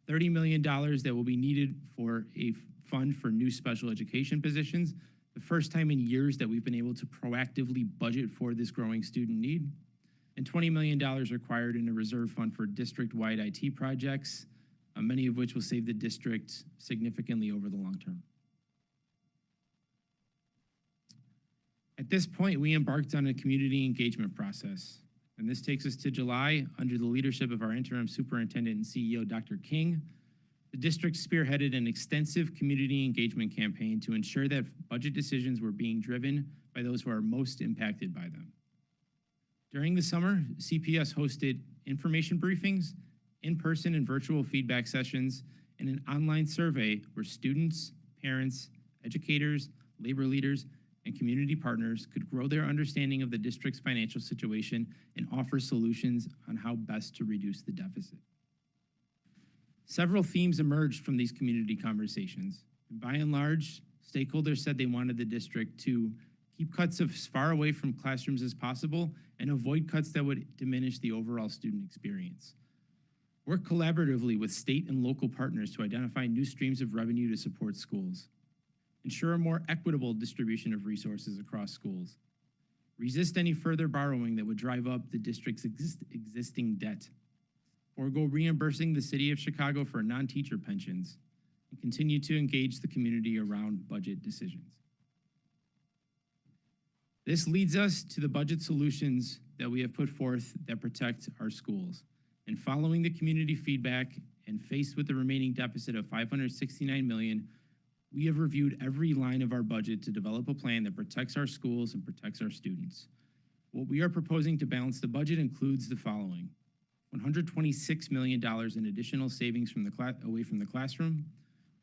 $30 million that will be needed for a fund for new special education positions, the first time in years that we've been able to proactively budget for this growing student need, and $20 million required in a reserve fund for district-wide IT projects, many of which will save the district significantly over the long term. At this point, we embarked on a community engagement process, and this takes us to July under the leadership of our interim superintendent and CEO, Dr. King. The district spearheaded an extensive community engagement campaign to ensure that budget decisions were being driven by those who are most impacted by them. During the summer, CPS hosted information briefings, in-person and virtual feedback sessions, and an online survey where students, parents, educators, labor leaders, and community partners could grow their understanding of the district's financial situation and offer solutions on how best to reduce the deficit. Several themes emerged from these community conversations. By and large, stakeholders said they wanted the district to keep cuts as far away from classrooms as possible and avoid cuts that would diminish the overall student experience. Work collaboratively with state and local partners to identify new streams of revenue to support schools. Ensure a more equitable distribution of resources across schools. Resist any further borrowing that would drive up the district's existing debt. Forego reimbursing the city of Chicago for non-teacher pensions, and continue to engage the community around budget decisions. This leads us to the budget solutions that we have put forth that protect our schools. And following the community feedback and faced with the remaining deficit of $569 million, we have reviewed every line of our budget to develop a plan that protects our schools and protects our students. What we are proposing to balance the budget includes the following: $126 million in additional savings from away from the classroom,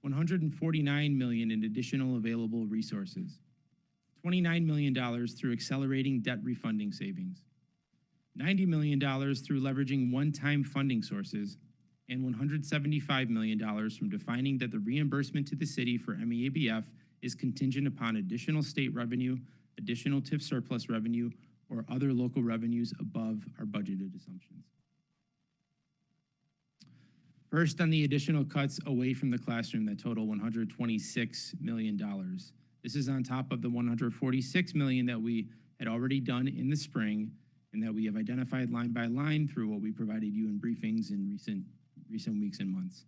$149 million in additional available resources, $29 million through accelerating debt refunding savings, $90 million through leveraging one-time funding sources, and $175 million from defining that the reimbursement to the city for MEABF is contingent upon additional state revenue, additional TIF surplus revenue, or other local revenues above our budgeted assumptions. First, on the additional cuts away from the classroom that total $126 million. This is on top of the $146 million that we had already done in the spring and that we have identified line by line through what we provided you in briefings in recent weeks and months.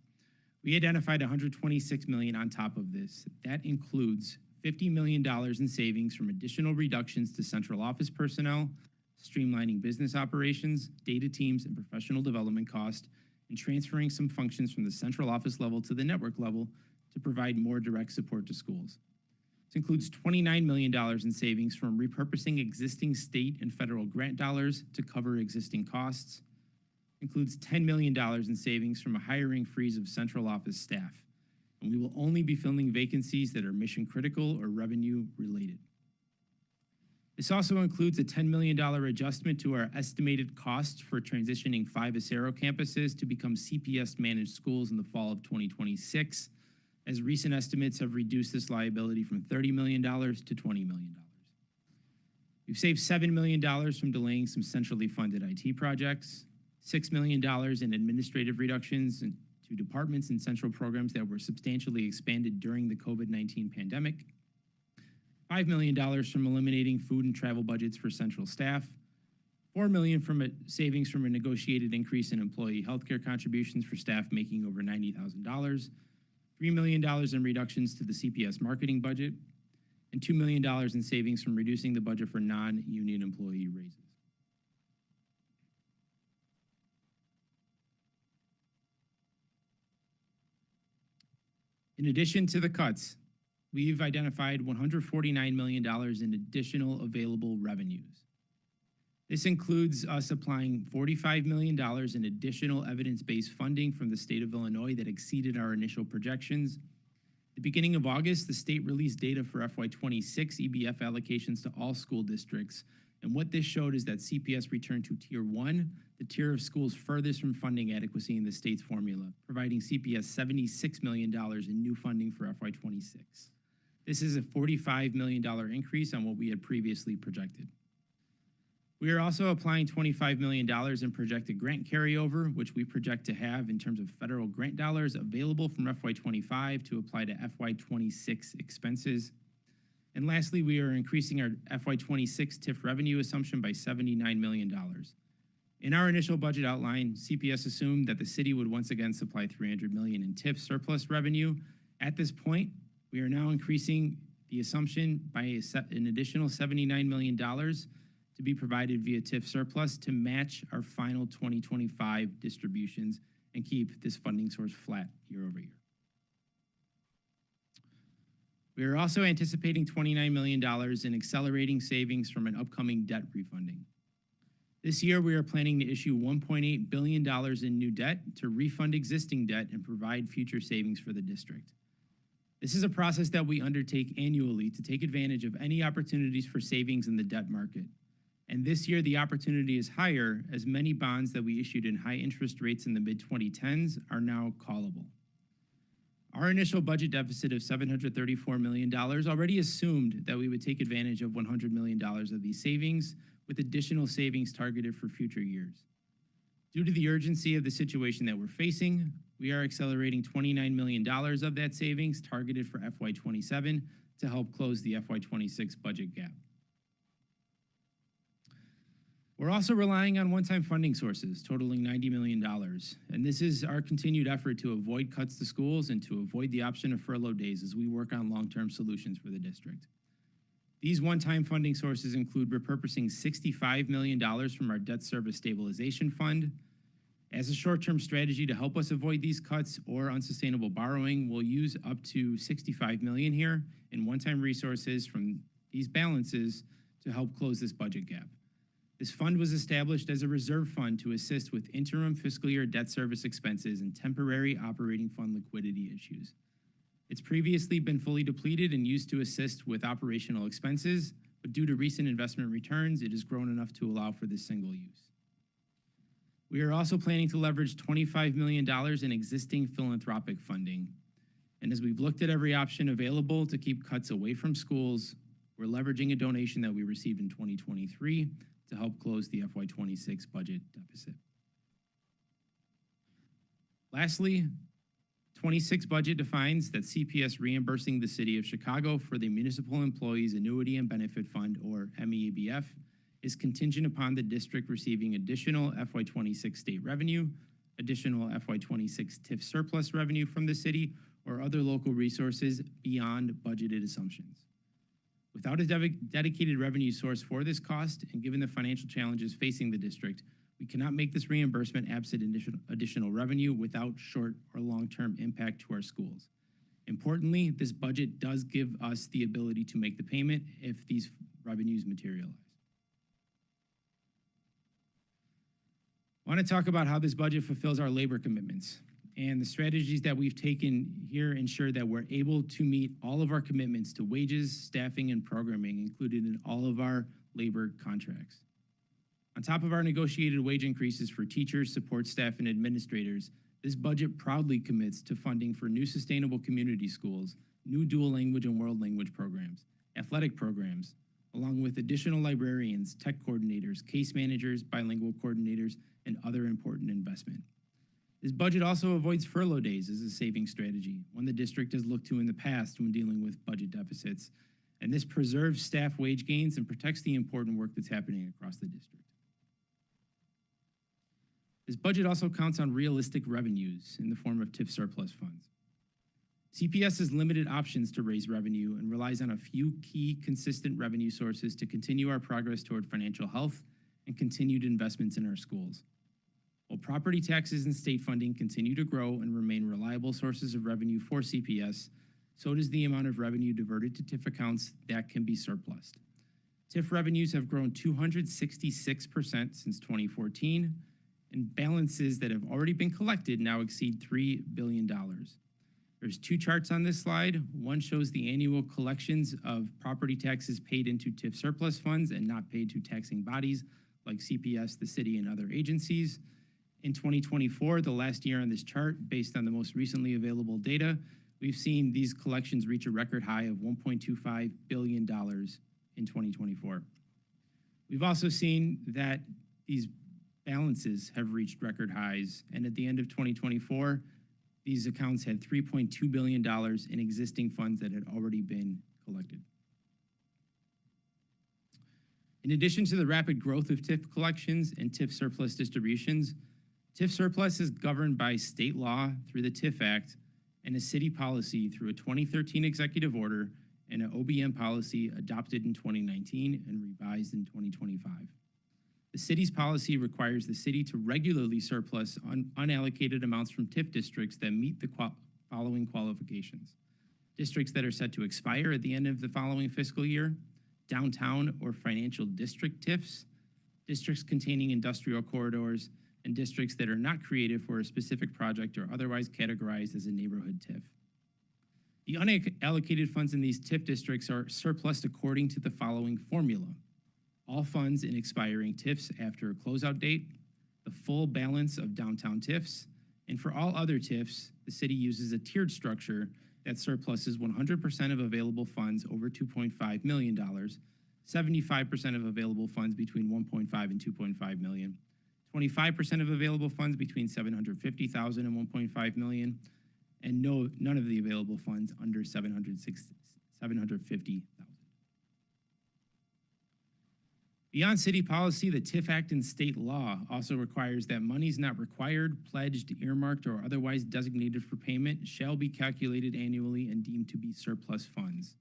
We identified $126 million on top of this. That includes $50 million in savings from additional reductions to central office personnel, streamlining business operations, data teams, and professional development costs, and transferring some functions from the central office level to the network level to provide more direct support to schools. This includes $29 million in savings from repurposing existing state and federal grant dollars to cover existing costs. Includes $10 million in savings from a hiring freeze of central office staff, and we will only be filling vacancies that are mission critical or revenue related. This also includes a $10 million adjustment to our estimated cost for transitioning 5 Acero campuses to become CPS managed schools in the fall of 2026, as recent estimates have reduced this liability from $30 million to $20 million. We've saved $7 million from delaying some centrally funded IT projects, $6 million in administrative reductions to departments and central programs that were substantially expanded during the COVID-19 pandemic, $5 million from eliminating food and travel budgets for central staff, $4 million from savings from a negotiated increase in employee healthcare contributions for staff making over $90,000, $3 million in reductions to the CPS marketing budget, and $2 million in savings from reducing the budget for non-union employee raises. In addition to the cuts, we've identified $149 million in additional available revenues. This includes us applying $45 million in additional evidence-based funding from the state of Illinois that exceeded our initial projections. At the beginning of August, the state released data for FY26 EBF allocations to all school districts. And what this showed is that CPS returned to Tier 1, the tier of schools furthest from funding adequacy in the state's formula, providing CPS $76 million in new funding for FY26. This is a $45 million increase on what we had previously projected. We are also applying $25 million in projected grant carryover, which we project to have in terms of federal grant dollars available from FY25 to apply to FY26 expenses. And lastly, we are increasing our FY26 TIF revenue assumption by $79 million. In our initial budget outline, CPS assumed that the city would once again supply $300 million in TIF surplus revenue. At this point, we are now increasing the assumption by an additional $79 million to be provided via TIF surplus to match our final 2025 distributions and keep this funding source flat year over year. We are also anticipating $29 million in accelerating savings from an upcoming debt refunding. This year, we are planning to issue $1.8 billion in new debt to refund existing debt and provide future savings for the district. This is a process that we undertake annually to take advantage of any opportunities for savings in the debt market. And this year, the opportunity is higher as many bonds that we issued in high interest rates in the mid-2010s are now callable. Our initial budget deficit of $734 million already assumed that we would take advantage of $100 million of these savings, with additional savings targeted for future years. Due to the urgency of the situation that we're facing, we are accelerating $29 million of that savings targeted for FY27 to help close the FY26 budget gap. We're also relying on one-time funding sources totaling $90 million, and this is our continued effort to avoid cuts to schools and to avoid the option of furlough days as we work on long-term solutions for the district. These one-time funding sources include repurposing $65 million from our debt service stabilization fund. As a short-term strategy to help us avoid these cuts or unsustainable borrowing, we'll use up to $65 million here in one-time resources from these balances to help close this budget gap. This fund was established as a reserve fund to assist with interim fiscal year debt service expenses and temporary operating fund liquidity issues. It's previously been fully depleted and used to assist with operational expenses, but due to recent investment returns, it has grown enough to allow for this single use. We are also planning to leverage $25 million in existing philanthropic funding. And as we've looked at every option available to keep cuts away from schools, we're leveraging a donation that we received in 2023 to help close the FY26 budget deficit. Lastly, 26 budget defines that CPS reimbursing the City of Chicago for the Municipal Employees Annuity and Benefit Fund, or MEABF, is contingent upon the district receiving additional FY26 state revenue, additional FY26 TIF surplus revenue from the city, or other local resources beyond budgeted assumptions. Without a dedicated revenue source for this cost, and given the financial challenges facing the district, we cannot make this reimbursement absent additional revenue without short or long-term impact to our schools. Importantly, this budget does give us the ability to make the payment if these revenues materialize. I want to talk about how this budget fulfills our labor commitments. And the strategies that we've taken here ensure that we're able to meet all of our commitments to wages, staffing, and programming included in all of our labor contracts. On top of our negotiated wage increases for teachers, support staff, and administrators, this budget proudly commits to funding for new sustainable community schools, new dual language and world language programs, athletic programs, along with additional librarians, tech coordinators, case managers, bilingual coordinators, and other important investment. This budget also avoids furlough days as a saving strategy, one the district has looked to in the past when dealing with budget deficits. And this preserves staff wage gains and protects the important work that's happening across the district. This budget also counts on realistic revenues in the form of TIF surplus funds. CPS has limited options to raise revenue and relies on a few key consistent revenue sources to continue our progress toward financial health and continued investments in our schools. While property taxes and state funding continue to grow and remain reliable sources of revenue for CPS, so does the amount of revenue diverted to TIF accounts that can be surplused. TIF revenues have grown 266% since 2014, and balances that have already been collected now exceed $3 billion. There's two charts on this slide. One shows the annual collections of property taxes paid into TIF surplus funds and not paid to taxing bodies like CPS, the city, and other agencies. In 2024, the last year on this chart, based on the most recently available data, we've seen these collections reach a record high of $1.25 billion in 2024. We've also seen that these balances have reached record highs, and at the end of 2024, these accounts had $3.2 billion in existing funds that had already been collected. In addition to the rapid growth of TIF collections and TIF surplus distributions, TIF surplus is governed by state law through the TIF Act and a city policy through a 2013 executive order and an OBM policy adopted in 2019 and revised in 2025. The city's policy requires the city to regularly surplus unallocated amounts from TIF districts that meet the following qualifications: districts that are set to expire at the end of the following fiscal year, downtown or financial district TIFs, districts containing industrial corridors, and districts that are not created for a specific project or otherwise categorized as a neighborhood TIF. The unallocated funds in these TIF districts are surplused according to the following formula: all funds in expiring TIFs after a closeout date, the full balance of downtown TIFs, and for all other TIFs, the city uses a tiered structure that surpluses 100% of available funds over $2.5 million, 75% of available funds between $1.5 and $2.5 million, 25% of available funds between $750,000 and $1.5 million, and none of the available funds under $750,000. Beyond city policy, the TIF Act and state law also requires that monies not required, pledged, earmarked, or otherwise designated for payment shall be calculated annually and deemed to be surplus funds.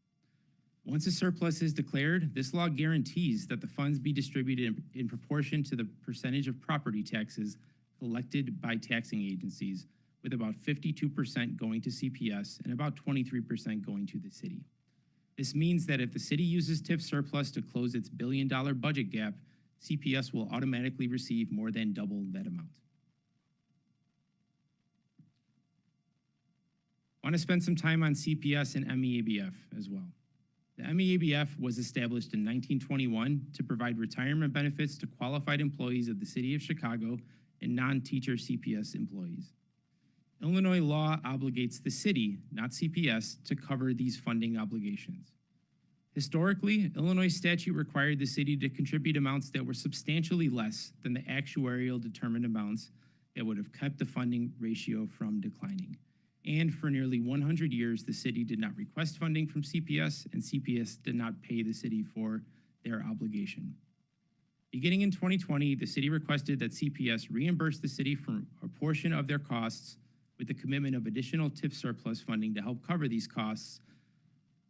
Once a surplus is declared, this law guarantees that the funds be distributed in proportion to the percentage of property taxes collected by taxing agencies, with about 52% going to CPS and about 23% going to the city. This means that if the city uses TIF surplus to close its billion-dollar budget gap, CPS will automatically receive more than double that amount. I want to spend some time on CPS and MEABF as well. The MEABF was established in 1921 to provide retirement benefits to qualified employees of the city of Chicago and non-teacher CPS employees. Illinois law obligates the city, not CPS, to cover these funding obligations. Historically, Illinois statute required the city to contribute amounts that were substantially less than the actuarial determined amounts that would have kept the funding ratio from declining. And for nearly 100 years, the city did not request funding from CPS, and CPS did not pay the city for their obligation. Beginning in 2020, the city requested that CPS reimburse the city for a portion of their costs with the commitment of additional TIF surplus funding to help cover these costs,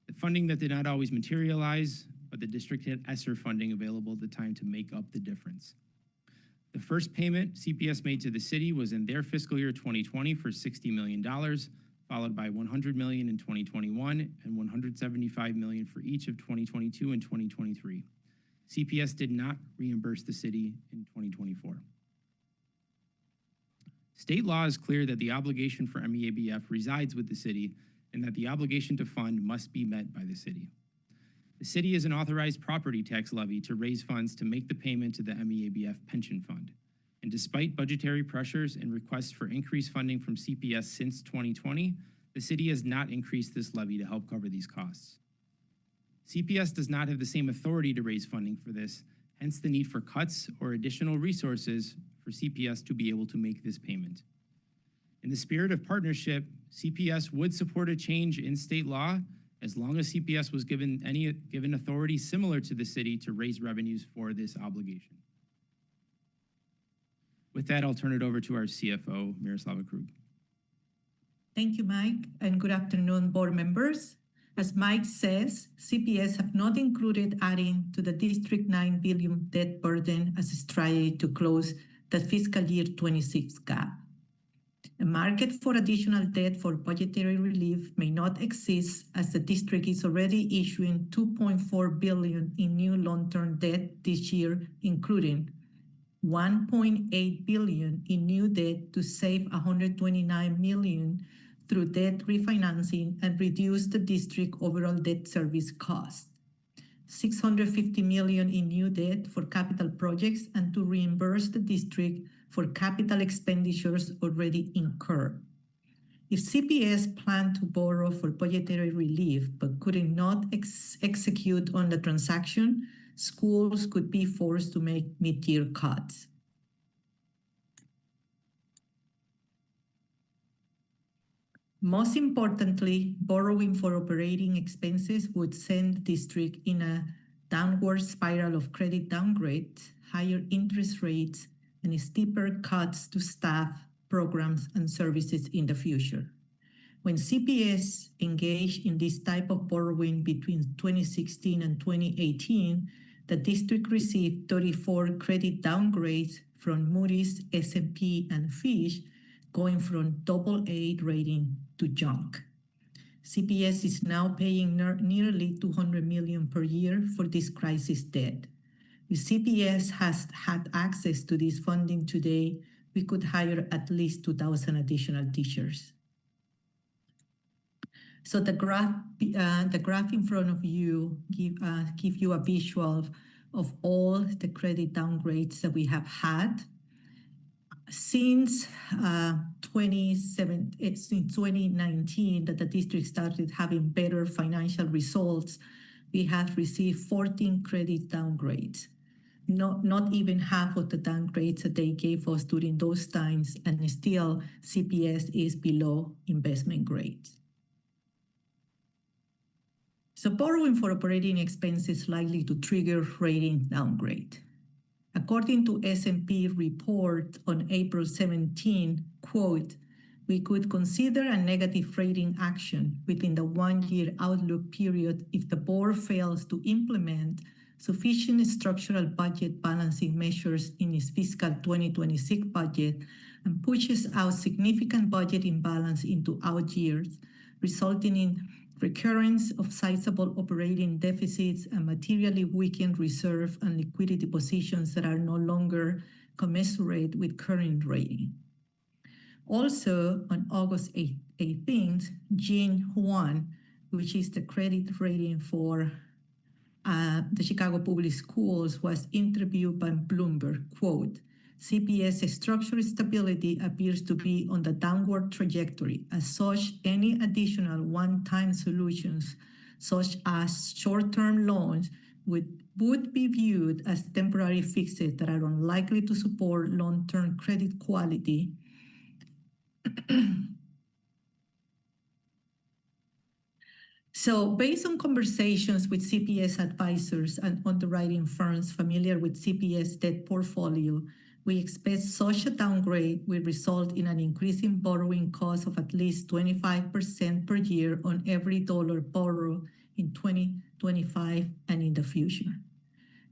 the funding that did not always materialize, but the district had ESSER funding available at the time to make up the difference. The first payment CPS made to the city was in their fiscal year 2020 for $60 million, followed by $100 million in 2021 and $175 million for each of 2022 and 2023. CPS did not reimburse the city in 2024. State law is clear that the obligation for MEABF resides with the city and that the obligation to fund must be met by the city. The city is an authorized property tax levy to raise funds to make the payment to the MEABF pension fund. And despite budgetary pressures and requests for increased funding from CPS since 2020, the city has not increased this levy to help cover these costs. CPS does not have the same authority to raise funding for this, hence the need for cuts or additional resources for CPS to be able to make this payment. In the spirit of partnership, CPS would support a change in state law as long as CPS was given authority similar to the city to raise revenues for this obligation. With that, I'll turn it over to our CFO, Miroslava Krug. Thank you, Mike, and good afternoon, board members. As Mike says, CPS have not included adding to the District 9 billion debt burden as a strategy to close the fiscal year 26 gap. A market for additional debt for budgetary relief may not exist as the district is already issuing $2.4 billion in new long-term debt this year, including $1.8 billion in new debt to save $129 million through debt refinancing and reduce the district overall debt service cost. $650 million in new debt for capital projects and to reimburse the district for capital expenditures already incurred. If CPS planned to borrow for budgetary relief but could not execute on the transaction, schools could be forced to make mid-year cuts. Most importantly, borrowing for operating expenses would send the district in a downward spiral of credit downgrades, higher interest rates, and steeper cuts to staff, programs, and services in the future. When CPS engaged in this type of borrowing between 2016 and 2018, the district received 34 credit downgrades from Moody's, S&P, and Fitch, going from AA rating to junk. CPS is now paying nearly $200 million per year for this crisis debt. If CPS has had access to this funding today, we could hire at least 2,000 additional teachers. So the graph in front of you give you a visual of all the credit downgrades that we have had. Since 2019, that the district started having better financial results, we have received 14 credit downgrades. Not even half of the downgrades that they gave us during those times, and still CPS is below investment grade. So borrowing for operating expenses is likely to trigger rating downgrade. According to S&P report on April 17, quote, we could consider a negative rating action within the one-year outlook period if the board fails to implement sufficient structural budget balancing measures in its fiscal 2026 budget and pushes out significant budget imbalance into out years, resulting in recurrence of sizable operating deficits and materially weakened reserve and liquidity positions that are no longer commensurate with current rating. Also, on August 18th, Jean Huan, which is the credit rating for the Chicago Public Schools, was interviewed by Bloomberg, quote, CPS structural stability appears to be on the downward trajectory. As such, any additional one-time solutions, such as short-term loans, would be viewed as temporary fixes that are unlikely to support long-term credit quality. So based on conversations with CPS advisors and underwriting firms familiar with CPS debt portfolio, we expect such a downgrade will result in an increase in borrowing cost of at least 25% per year on every dollar borrowed in 2025 and in the future.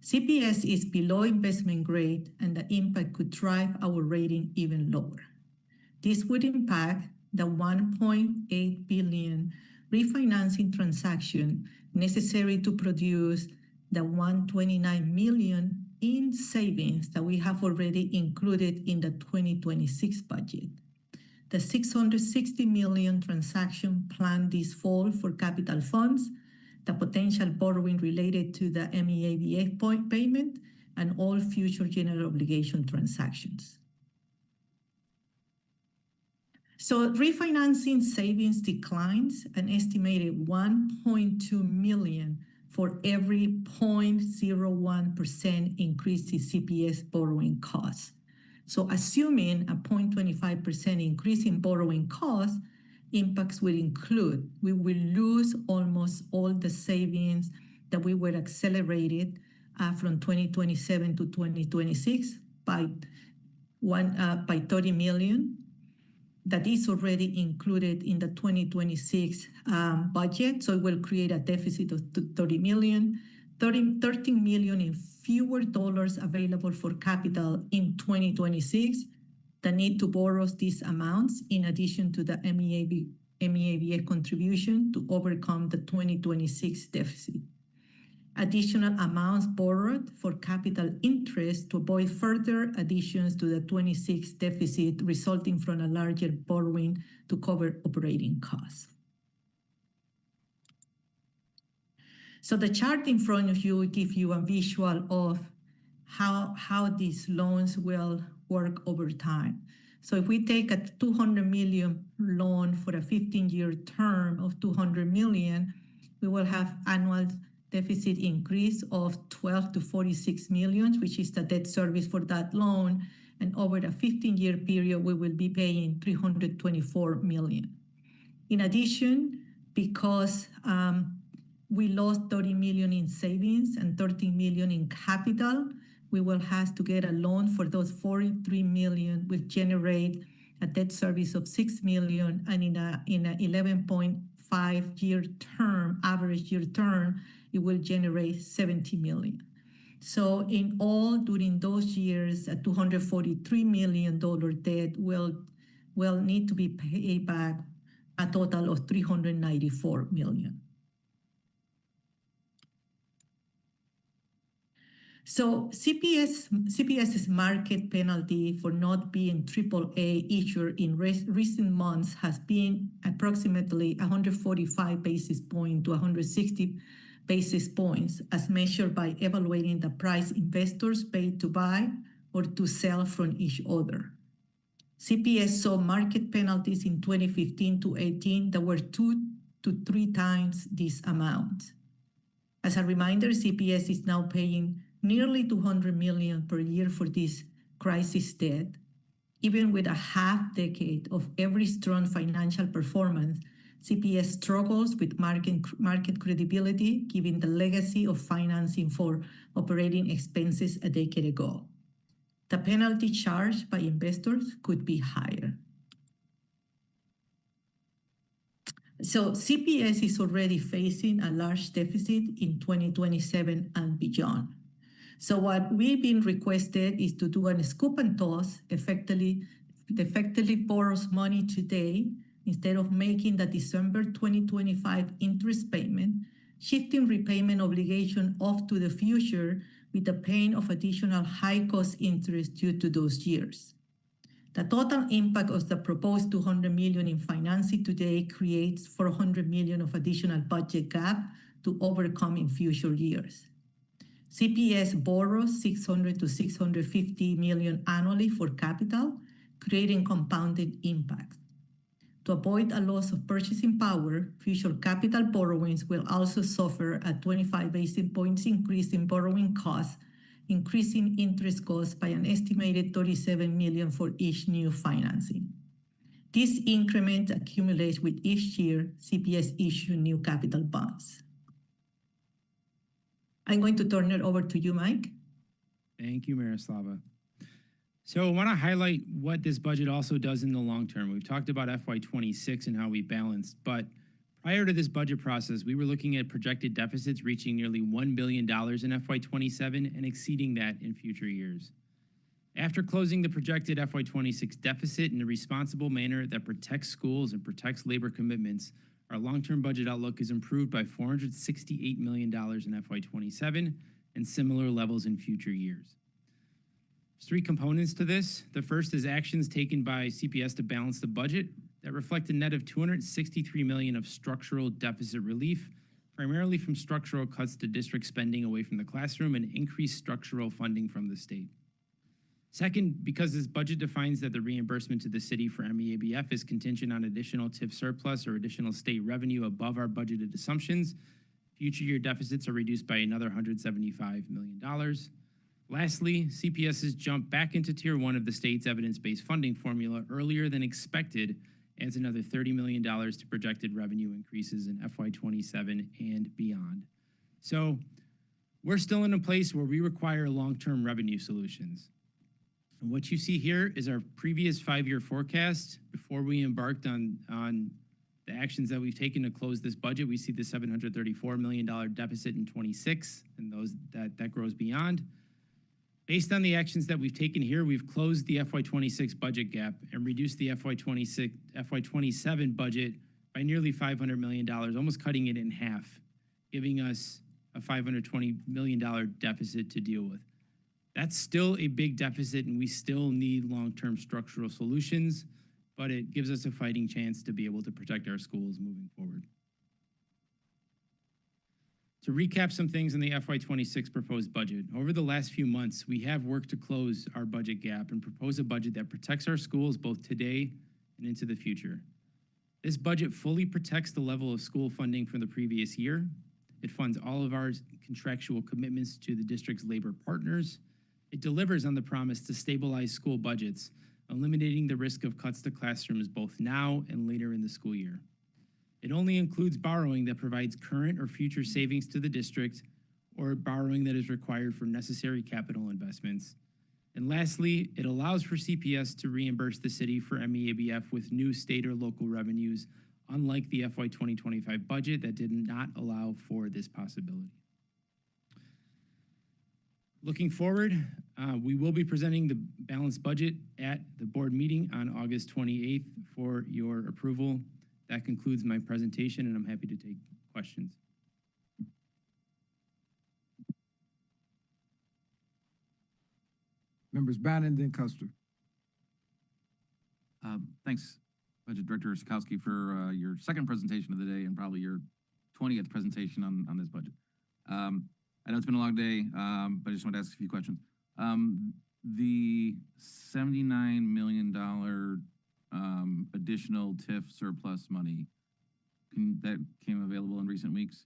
CPS is below investment grade, and the impact could drive our rating even lower. This would impact the $1.8 billion refinancing transaction necessary to produce the $129 million in savings that we have already included in the 2026 budget. The $660 million transaction planned this fall for capital funds, the potential borrowing related to the MEABF payment, and all future general obligation transactions. So refinancing savings declines an estimated $1.2 million for every 0.01% increase in CPS borrowing costs. So assuming a 0.25% increase in borrowing costs, impacts will include, we will lose almost all the savings that we were accelerated from 2027 to 2026 by $30 million. That is already included in the 2026 budget, so it will create a deficit of $30 million, $13 million in fewer dollars available for capital in 2026, the need to borrow these amounts in addition to the MEABF contribution to overcome the 2026 deficit. Additional amounts borrowed for capital interest to avoid further additions to the 26 deficit resulting from a larger borrowing to cover operating costs. So the chart in front of you will give you a visual of how these loans will work over time. So if we take a $200 million loan for a 15-year term of $200 million, we will have annual deficit increase of 12 to 46 million, which is the debt service for that loan. And over a 15-year period, we will be paying 324 million. In addition, because we lost 30 million in savings and 13 million in capital, we will have to get a loan for those 43 million, which generate a debt service of 6 million, and in a 11.5-year term, average year term, it will generate 70 million. So in all, during those years, a $243 million debt will need to be paid back a total of 394 million. So CPS's market penalty for not being AAA issuer in recent months has been approximately 145 basis points to 160 basis points as measured by evaluating the price investors paid to buy or to sell from each other. CPS saw market penalties in 2015 to 18 that were 2 to 3 times this amount. As a reminder, CPS is now paying nearly $200 million per year for this crisis debt. Even with a half-decade of very strong financial performance, CPS struggles with market credibility given the legacy of financing for operating expenses a decade ago. The penalty charged by investors could be higher. So CPS is already facing a large deficit in 2027 and beyond. So what we've been requested is to do a scoop and toss, effectively borrows money today instead of making the December 2025 interest payment, shifting repayment obligation off to the future with the paying of additional high-cost interest due to those years. The total impact of the proposed $200 million in financing today creates $400 million of additional budget gap to overcome in future years. CPS borrows $600 to $650 million annually for capital, creating compounded impact. To avoid a loss of purchasing power, future capital borrowings will also suffer a 25 basis points increase in borrowing costs, increasing interest costs by an estimated $37 million for each new financing. This increment accumulates with each year CPS issue new capital bonds. I'm going to turn it over to you, Mike. Thank you, Miroslava. So I want to highlight what this budget also does in the long term. We've talked about FY26 and how we balanced, but prior to this budget process, we were looking at projected deficits reaching nearly $1 billion in FY27 and exceeding that in future years. After closing the projected FY26 deficit in a responsible manner that protects schools and protects labor commitments, our long-term budget outlook is improved by $468 million in FY27 and similar levels in future years. There's 3 components to this. The first is actions taken by CPS to balance the budget that reflect a net of $263 million of structural deficit relief, primarily from structural cuts to district spending away from the classroom and increased structural funding from the state. Second, because this budget defines that the reimbursement to the city for MEABF is contingent on additional TIF surplus or additional state revenue above our budgeted assumptions, future year deficits are reduced by another $175 million. Lastly, CPS has jumped back into Tier 1 of the state's evidence-based funding formula earlier than expected, adds another $30 million to projected revenue increases in FY27 and beyond. So we're still in a place where we require long-term revenue solutions. And what you see here is our previous 5-year forecast. Before we embarked on the actions that we've taken to close this budget, we see the $734 million deficit in 26, and that grows beyond. Based on the actions that we've taken here, we've closed the FY26 budget gap and reduced the FY27 budget by nearly $500 million, almost cutting it in half, giving us a $520 million deficit to deal with. That's still a big deficit, and we still need long-term structural solutions, but it gives us a fighting chance to be able to protect our schools moving forward. To recap some things in the FY26 proposed budget, over the last few months, we have worked to close our budget gap and propose a budget that protects our schools both today and into the future. This budget fully protects the level of school funding from the previous year. It funds all of our contractual commitments to the district's labor partners. It delivers on the promise to stabilize school budgets, eliminating the risk of cuts to classrooms both now and later in the school year. It only includes borrowing that provides current or future savings to the district, or borrowing that is required for necessary capital investments. And lastly, it allows for CPS to reimburse the city for MEABF with new state or local revenues, unlike the FY 2025 budget that did not allow for this possibility. Looking forward, we will be presenting the balanced budget at the board meeting on August 28th for your approval. That concludes my presentation, and I'm happy to take questions. Members Bannon, then Custer. Thanks, Budget Director Sikowski, for your second presentation of the day and probably your 20th presentation on this budget. I know it's been a long day, but I just want to ask a few questions. The $79 million additional TIF surplus money, that came available in recent weeks?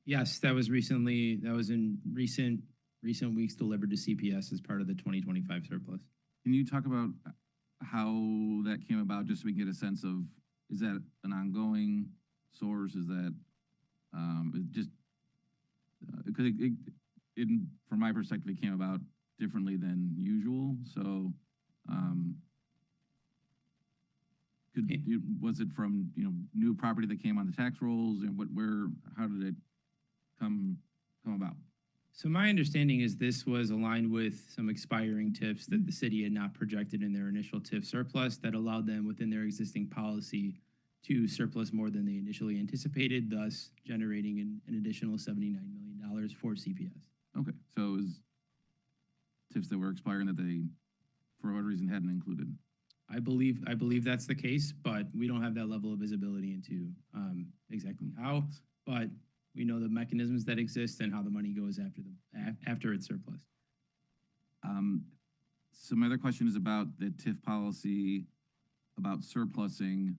Yes, that was in recent weeks delivered to CPS as part of the 2025 surplus. Can you talk about how that came about, just so we can get a sense of, is that an ongoing source? Is that because from my perspective, it came about differently than usual. So, was it from new property that came on the tax rolls, and how did it come about? So my understanding is this was aligned with some expiring TIFs that the city had not projected in their initial TIF surplus that allowed them within their existing policy to surplus more than they initially anticipated, thus generating an additional $79 million for CPS. Okay, so it was TIFs that were expiring that they, for whatever reason, hadn't included. I believe that's the case, but we don't have that level of visibility into exactly how, but we know the mechanisms that exist and how the money goes after it's surplus. So my other question is about the TIF policy, about surplusing.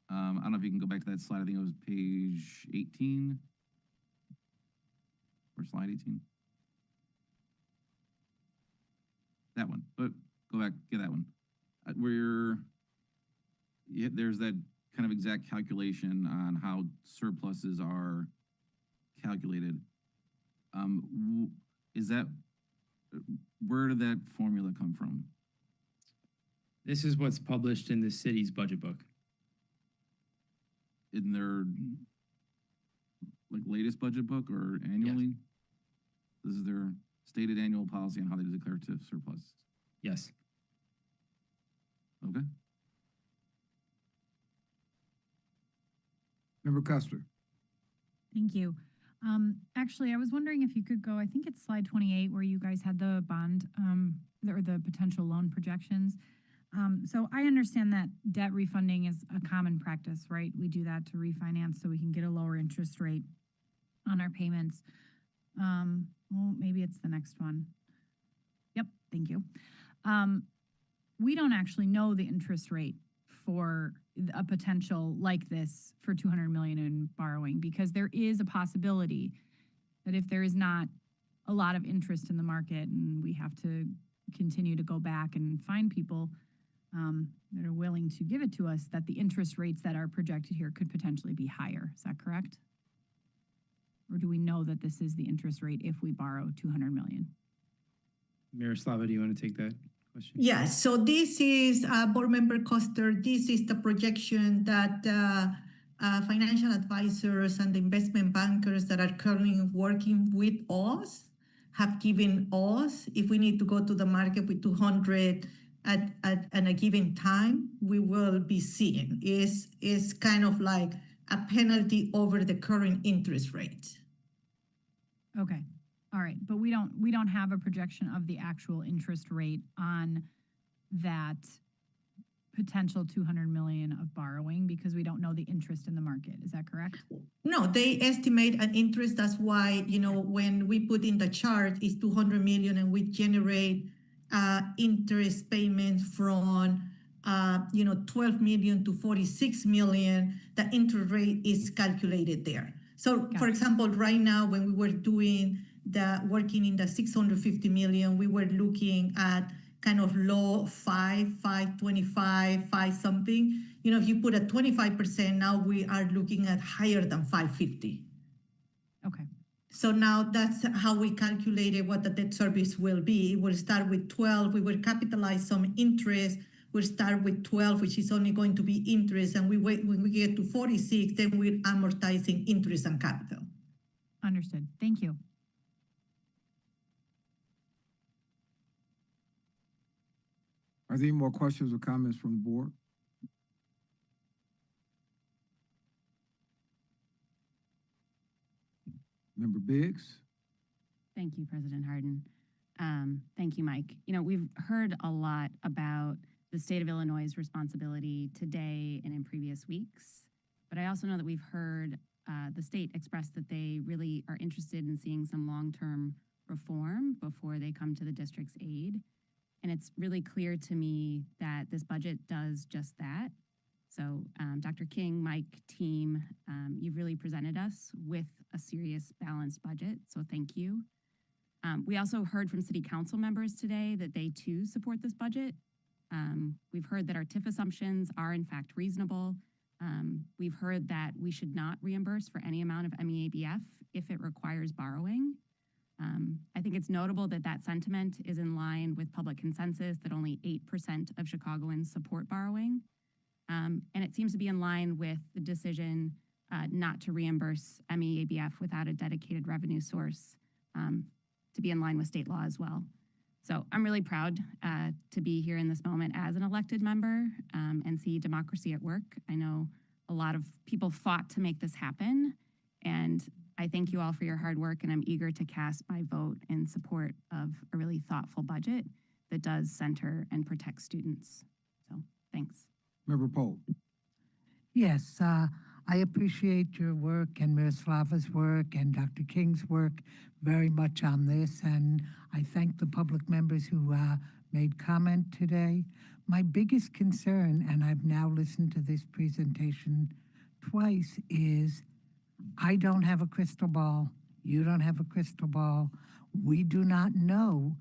I don't know if you can go back to that slide. I think it was page 18 or slide 18. That one, but go back, get that one. There's that kind of exact calculation on how surpluses are calculated. Where did that formula come from? This is what's published in the city's budget book. In their latest budget book or annually? Yes. This is their stated annual policy on how they declare TIF surplus. Yes. Okay. Member Custer. Thank you. Actually, I was wondering if you could go, I think it's slide 28 where you guys had the bond or the potential loan projections. So I understand that debt refunding is a common practice, right? We do that to refinance so we can get a lower interest rate on our payments. Well, maybe it's the next one. Yep, thank you. We don't actually know the interest rate for a potential like this for $200 million in borrowing, because there is a possibility that if there is not a lot of interest in the market and we have to continue to go back and find people that are willing to give it to us, that the interest rates that are projected here could potentially be higher. Is that correct? Or do we know that this is the interest rate if we borrow $200 million? Miroslava, do you want to take that question? Yes, so this is, Board Member Coster, this is the projection that financial advisors and the investment bankers that are currently working with us have given us, if we need to go to the market with 200 at a given time, we will be seeing is kind of like a penalty over the current interest rate. Okay, all right, but we don't have a projection of the actual interest rate on that potential 200 million of borrowing because we don't know the interest in the market. Is that correct? No, they estimate an interest. That's why, when we put in the chart, it's 200 million and we generate interest payments from 12 million to 46 million. The interest rate is calculated there. So, for example, right now, when we were working in the 650 million, we were looking at kind of low 525, 5 something. If you put a 25%, now we are looking at higher than 550. Okay. So now that's how we calculated what the debt service will be. It will start with 12. We will capitalize some interest. We'll start with 12, which is only going to be interest. And when we get to 46, then we're amortizing interest and capital. Understood. Thank you. Are there any more questions or comments from the board? Member Biggs? Thank you, President Harden. Thank you, Mike. We've heard a lot about the state of Illinois' responsibility today and in previous weeks, but I also know that we've heard the state express that they really are interested in seeing some long-term reform before they come to the district's aid. And it's really clear to me that this budget does just that. So Dr. King, Mike, team, you've really presented us with a serious, balanced budget, so thank you. We also heard from city council members today that they too support this budget. We've heard that our TIF assumptions are in fact reasonable. We've heard that we should not reimburse for any amount of MEABF if it requires borrowing. I think it's notable that that sentiment is in line with public consensus that only 8% of Chicagoans support borrowing. And it seems to be in line with the decision not to reimburse MEABF without a dedicated revenue source to be in line with state law as well. So I'm really proud to be here in this moment as an elected member and see democracy at work. I know a lot of people fought to make this happen, and I thank you all for your hard work, and I'm eager to cast my vote in support of a really thoughtful budget that does center and protect students. So thanks. Member Pope? Yes, I appreciate your work and Miroslava's work and Dr. King's work very much on this, and I thank the public members who made comment today. My biggest concern, and I've now listened to this presentation twice, is I don't have a crystal ball. You don't have a crystal ball. We do not know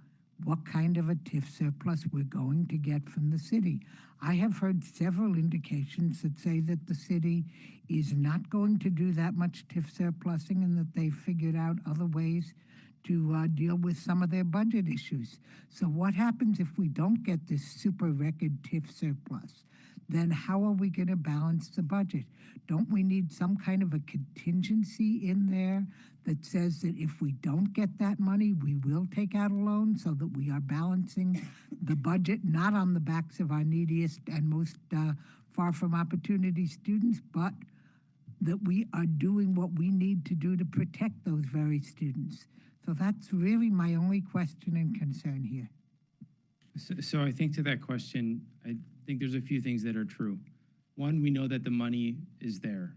what kind of a TIF surplus we're going to get from the city. I have heard several indications that say that the city is not going to do that much TIF surplusing and that they've figured out other ways to deal with some of their budget issues. So what happens if we don't get this super record TIF surplus? Then how are we going to balance the budget? Don't we need some kind of a contingency in there that says that if we don't get that money, we will take out a loan so that we are balancing the budget, not on the backs of our neediest and most far from opportunity students, but that we are doing what we need to do to protect those very students. So that's really my only question and concern here. So I think to that question, I think there's a few things that are true. One, we know that the money is there.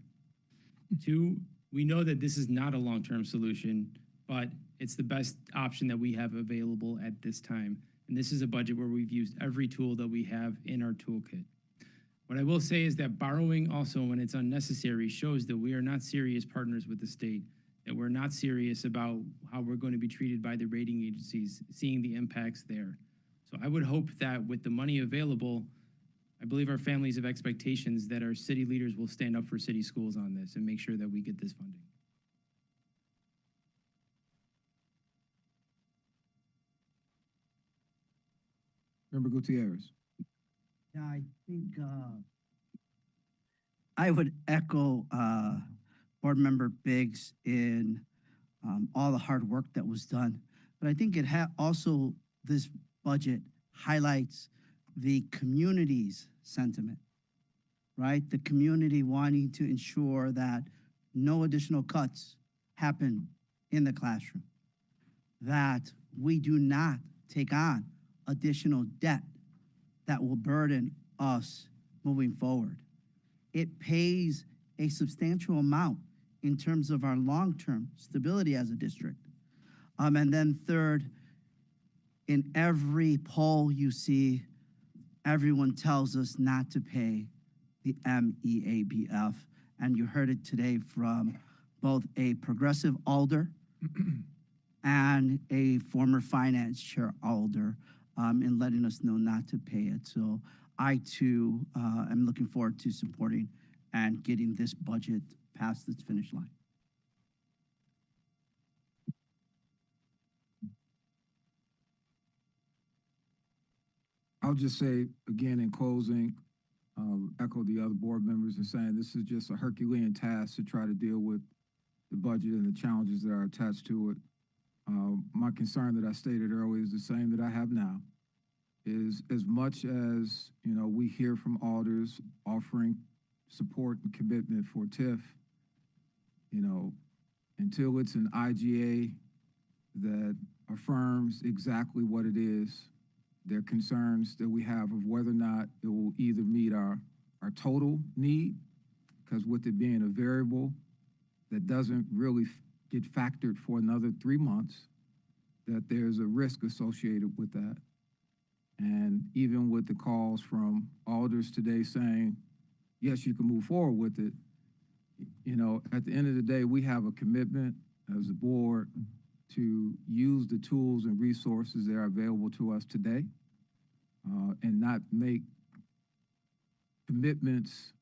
Two, we know that this is not a long-term solution, but it's the best option that we have available at this time. And this is a budget where we've used every tool that we have in our toolkit. What I will say is that borrowing also, when it's unnecessary, shows that we are not serious partners with the state, that we're not serious about how we're going to be treated by the rating agencies, seeing the impacts there. So I would hope that with the money available, I believe our families have expectations that our city leaders will stand up for city schools on this and make sure that we get this funding. Member Gutierrez? Yeah, I think I would echo Board Member Biggs in all the hard work that was done. but I think it also, this budget highlights the community's sentiment, right? The community wanting to ensure that no additional cuts happen in the classroom, that we do not take on additional debt that will burden us moving forward. It pays a substantial amount in terms of our long-term stability as a district. And then third, in every poll you see, everyone tells us not to pay the MEABF. And you heard it today from both a progressive alder and a former finance chair alder in letting us know not to pay it. So I too am looking forward to supporting and getting this budget past its finish line. I'll just say again in closing, echo the other board members in saying this is just a Herculean task to try to deal with the budget and the challenges that are attached to it. My concern that I stated earlier is the same that I have now, is as much as, we hear from alders offering support and commitment for TIF, until it's an IGA that affirms exactly what it is, there are concerns that we have of whether or not it will either meet our total need, because with it being a variable that doesn't really get factored for another 3 months, that there's a risk associated with that. And even with the calls from alders today saying, yes, you can move forward with it, at the end of the day, we have a commitment as a board to use the tools and resources that are available to us today and not make commitments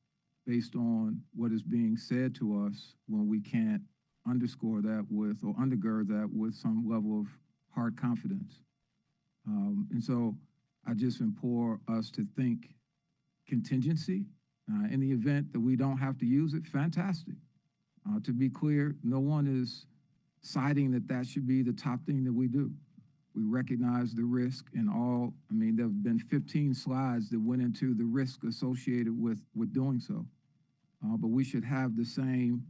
based on what is being said to us when we can't underscore that with or undergird that with some level of hard confidence. And so I just implore us to think contingency. In the event that we don't have to use it, fantastic. To be clear, no one is citing that should be the top thing that we do. We recognize the risk and all. There have been 15 slides that went into the risk associated with doing so. But we should have the same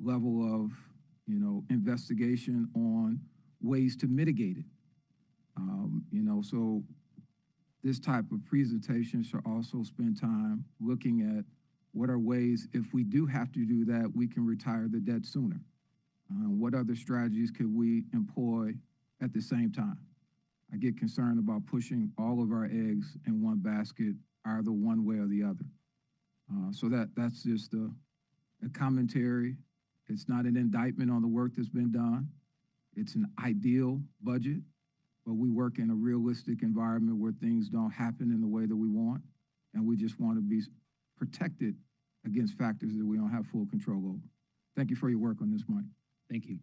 level of, investigation on ways to mitigate it. So this type of presentation should also spend time looking at what are ways, if we do have to do that, we can retire the debt sooner. What other strategies could we employ at the same time? I get concerned about pushing all of our eggs in one basket, either one way or the other. So that's just a commentary. It's not an indictment on the work that's been done. It's an ideal budget, but we work in a realistic environment where things don't happen in the way that we want, and we just want to be protected against factors that we don't have full control over. Thank you for your work on this, Mike. Thank you.